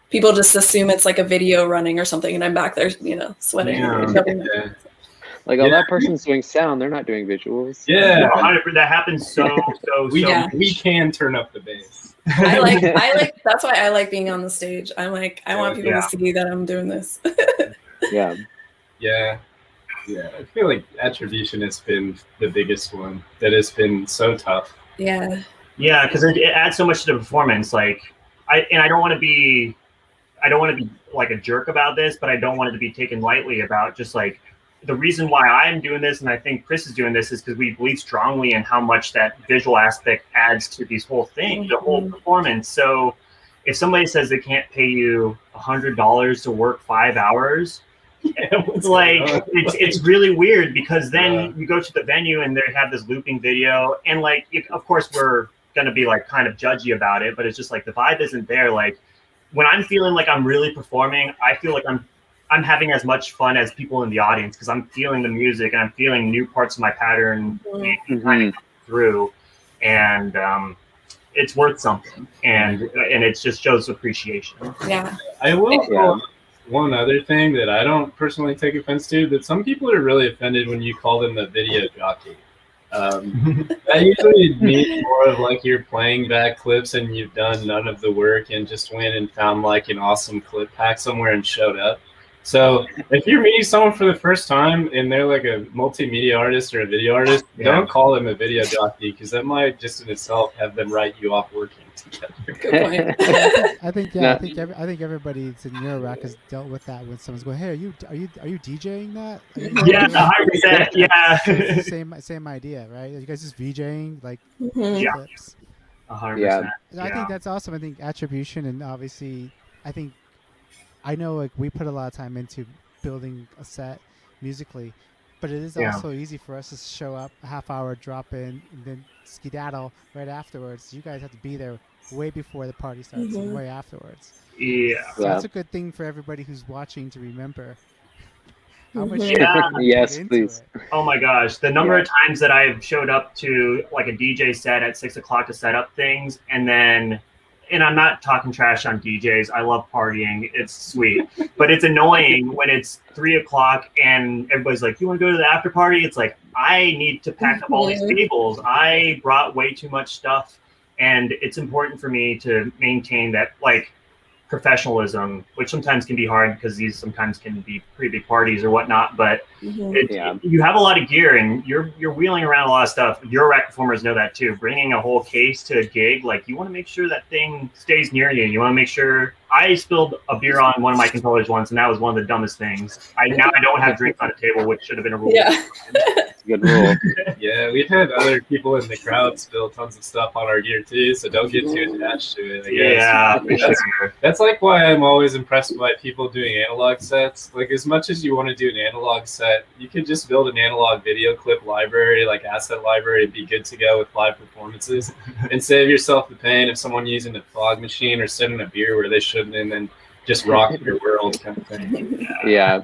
people just assume it's like a video running or something. And I'm back there, sweating. Like, that person's doing sound, they're not doing visuals. Yeah. 100%. That happens so we can turn up the bass. I like, that's why I like being on the stage. I'm like, I want people to see that I'm doing this. Yeah, I feel like attribution has been the biggest one that has been so tough. Yeah, because it adds so much to the performance. Like, I don't want to be like a jerk about this, but I don't want it to be taken lightly about just like the reason why I'm doing this, and I think Chris is doing this, is because we believe strongly in how much that visual aspect adds to these whole things, the whole performance. So if somebody says they can't pay you $100 to work 5 hours, it's like it's really weird, because then you go to the venue and they have this looping video, and like, of course we're gonna be like kind of judgy about it, but it's just like the vibe isn't there. Like, when I'm feeling like I'm really performing, I feel like I'm having as much fun as people in the audience, because I'm feeling the music and I'm feeling new parts of my pattern kind of come through, and it's worth something, and it just shows appreciation. Yeah, I will. One other thing that I don't personally take offense to, that some people are really offended when you call them a video jockey. That usually means more of like you're playing back clips and you've done none of the work and just went and found like an awesome clip pack somewhere and showed up. So if you're meeting someone for the first time and they're like a multimedia artist or a video artist, don't call them a video jockey, because that might just in itself have them write you off working together. Good point. I think everybody that's in your rack has dealt with that when someone's going, hey, are you DJing that? Yeah, 100%. Yeah. Same idea, right? You guys just VJing like clips. 100%. Yeah. I think that's awesome. I think attribution, and obviously I know like we put a lot of time into building a set musically, But it is also easy for us to show up, a half hour, drop in, and then skedaddle right afterwards. You guys have to be there way before the party starts and way afterwards. Yeah. So that's a good thing for everybody who's watching to remember. How much Yes, please. Oh my gosh, the number of times that I've showed up to like a DJ set at 6 o'clock to set up things, and I'm not talking trash on DJs. I love partying. It's sweet, but it's annoying when it's 3 o'clock and everybody's like, "You want to go to the after party?" It's like, I need to pack up all these tables. I brought way too much stuff, and it's important for me to maintain that like professionalism, which sometimes can be hard because these sometimes can be pretty big parties or whatnot, but you have a lot of gear and you're wheeling around a lot of stuff. Your rack performers know that too. Bringing a whole case to a gig, like you want to make sure that thing stays near you. You want to make sure. I spilled a beer on one of my controllers once, and that was one of the dumbest things. Now I don't have drinks on the table, which should have been a rule. It's a good rule. Yeah, we've had other people in the crowd spill tons of stuff on our gear too, so don't get too attached to it. I guess. That's like why I'm always impressed by people doing analog sets. Like as much as you want to do an analog set, you can just build an analog video clip library, like asset library, and be good to go with live performances, and save yourself the pain of someone using a fog machine or sending a beer where they shouldn't, and then just rock your world kind of thing. Yeah.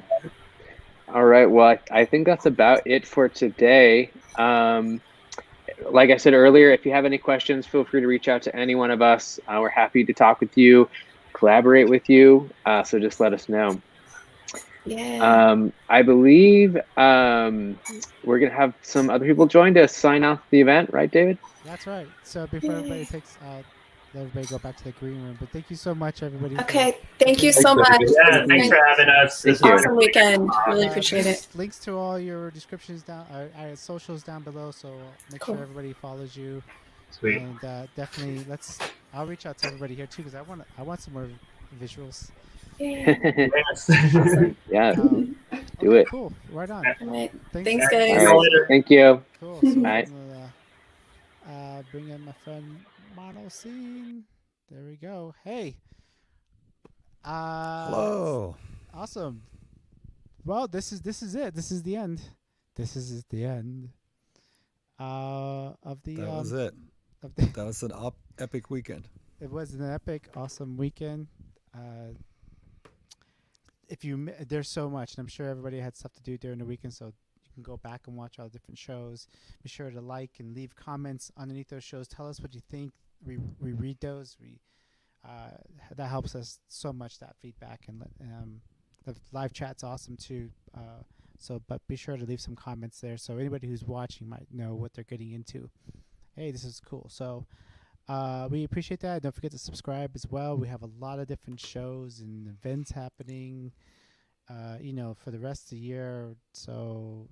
All right. Well, I think that's about it for today. Like I said earlier, if you have any questions, feel free to reach out to any one of us. We're happy to talk with you, collaborate with you. So just let us know. Yeah. I believe we're going to have some other people join to sign off the event, right, David? That's right. So before everybody takes let everybody go back to the green room. But thank you so much, everybody. Okay, thank you so much. Yeah, thanks for having us. It's an awesome weekend. Really appreciate it. Links to all your descriptions down, our socials down below. So make sure everybody follows you. Sweet. And definitely I'll reach out to everybody here too because I want some more visuals. Yes. Awesome. Yeah. Do it. Cool. Right on. All right. Thanks guys. All right. Thank you. Cool. So Bye. Bring in my friend Mono Scene. There we go. Hey. Hello. Awesome. Well, this is it. This is the end. This is the end. Of the. That was it. That was an epic weekend. It was an epic, awesome weekend. There's so much, and I'm sure everybody had stuff to do during the weekend, so you can go back and watch all the different shows. Be sure to like and leave comments underneath those shows. Tell us what you think. We read those. That helps us so much, that feedback, and the live chat's awesome too. But be sure to leave some comments there, so anybody who's watching might know what they're getting into. Hey, this is cool. So we appreciate that. Don't forget to subscribe as well. We have a lot of different shows and events happening, for the rest of the year. So,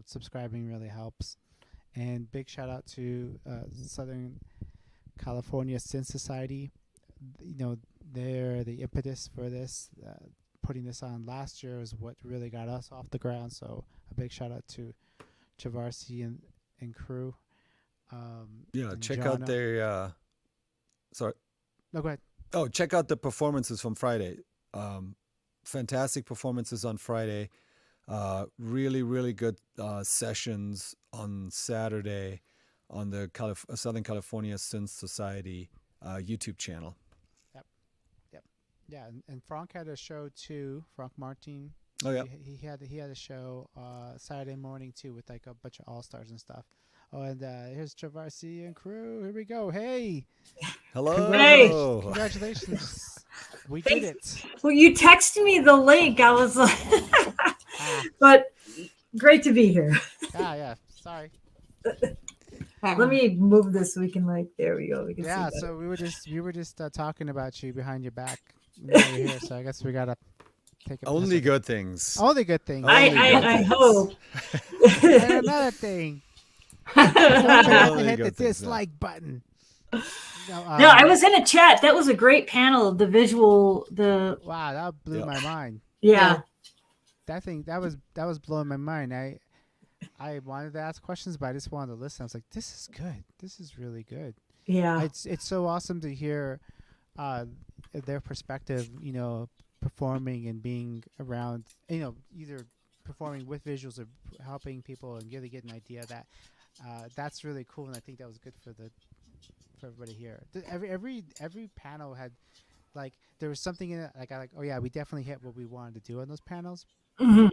subscribing really helps. And big shout out to Southern California Synth Society. They're the impetus for this. Putting this on last year is what really got us off the ground. So a big shout out to Chavarsi and crew. Check out their sorry. No, go ahead. Oh, check out the performances from Friday. Fantastic performances on Friday. Really, really good sessions on Saturday on the Southern California Synth Society YouTube channel. Yep. Yeah, and Frank had a show too. Frank Martin. Oh yeah. He had a show Saturday morning too with like a bunch of all stars and stuff. Oh, and here's Chavarsi and crew. Here we go. Hey. Hello. Hey. Congratulations. We did it. Well, you texted me the link. I was like, but great to be here. Yeah. Sorry. Let me move this so we can there we go. We can see so we were just talking about you behind your back. Now you're here, so I guess we gotta take it. Only good things. Only good things. I hope. And another thing. Hit the dislike button. No, I was in a chat. That was a great panel. The visual, wow, that blew my mind. Yeah. That was blowing my mind. I wanted to ask questions, but I just wanted to listen. I was like, this is good. This is really good. Yeah. It's so awesome to hear their perspective, performing and being around, either performing with visuals or helping people and really get an idea that that's really cool, and I think that was good for everybody here. Every panel had like there was something in it like oh yeah, we definitely hit what we wanted to do on those panels. Mm-hmm.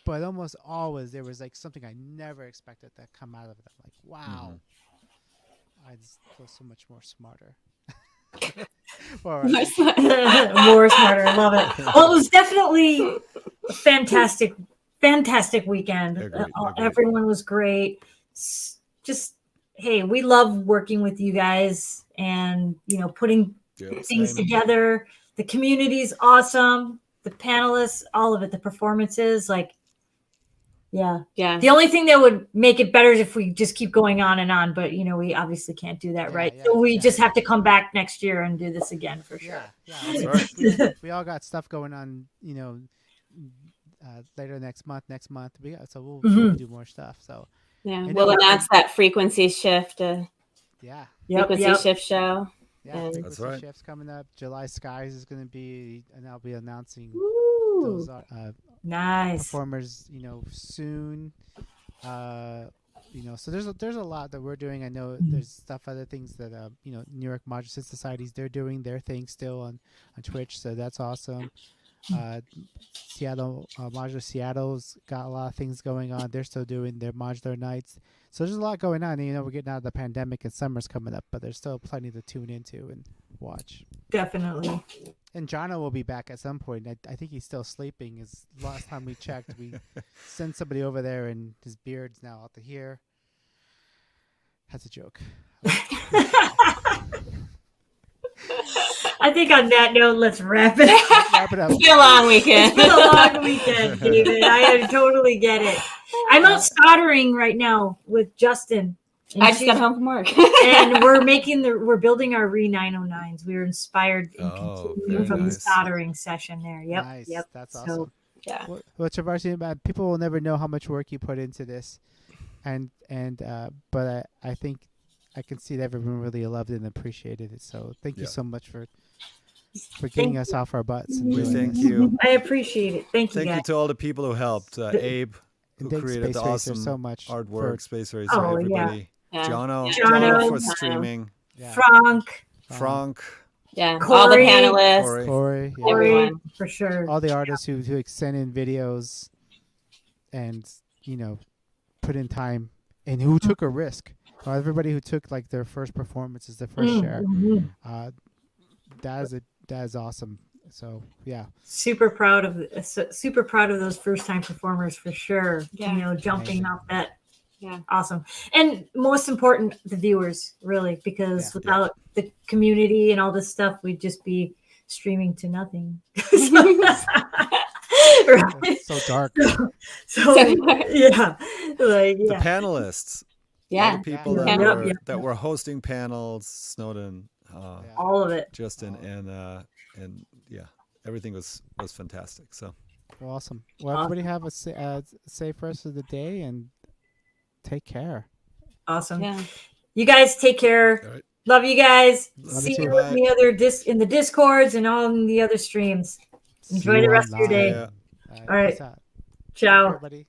But almost always there was like something I never expected that come out of it. I'm like, wow, I just feel so much more smarter. More smarter. I love it. Well, it was definitely a fantastic weekend. Agreed. Everyone was great. Just, hey, we love working with you guys and, putting things together. The community's awesome. The panelists, all of it, the performances, yeah. The only thing that would make it better is if we just keep going on and on, but we obviously can't do that, right? So we just have to come back next year and do this again for sure. We all got stuff going on, later next month. We'll do more stuff. So we'll announce that frequency shift. Frequency shift show. Yeah, that's right. Shift's coming up. July Skies is going to be, and I'll be announcing those nice performers, soon. So there's a lot that we're doing. I know there's other things that New York Modular Synth Societies, they're doing their thing still on Twitch, so that's awesome. Seattle Modular Seattle's got a lot of things going on. They're still doing their modular nights. So there's a lot going on. We're getting out of the pandemic and summer's coming up, but there's still plenty to tune into and watch. Definitely. And Jono will be back at some point. I think he's still sleeping. As last time we checked, we sent somebody over there and his beard's now out to here. That's a joke. I think on that note, let's wrap it up. Wrap it up. It's been a long weekend. It's been a long weekend, David. I totally get it. I'm out soldering right now with Justin. I just got home from work. And we're building our Re 909s. We were inspired and continuing from the soldering session there. Yep. Nice. Yep. That's awesome. So, yeah. Well, Traversing, people will never know how much work you put into this. But I think I can see that everyone really loved it and appreciated it. So thank you so much for getting us off our butts. And Thank you. I appreciate it. Thank you, Thank guys. you to all the people who helped. Abe, who thanks created the Space Racer awesome so much artwork. Space Racer, Oh, everybody. Yeah. Jono for streaming. Yeah. Frank. Yeah. Corey. All the panelists. Corey. Yeah. Everyone. For sure. All the artists who sent in videos and, put in time and who took a risk. Everybody who took their first performances, their first share. That is awesome. So yeah, super proud of those first time performers for sure. Yeah. Jumping off that. Yeah. Awesome. And most important, the viewers, really, because without the community and all this stuff, we'd just be streaming to nothing. Right? So dark. So yeah. The panelists. Yeah. All the people that were hosting panels, Snowdn, all of it. Justin, and everything was fantastic. So awesome. Well, everybody have a safe rest of the day and take care. Awesome. Yeah. You guys take care. all right. Love you guys. Love See you you too. in the other in the Discords and on the other streams. Enjoy the rest of your day. Yeah. All right. Peace out. Ciao. Everybody.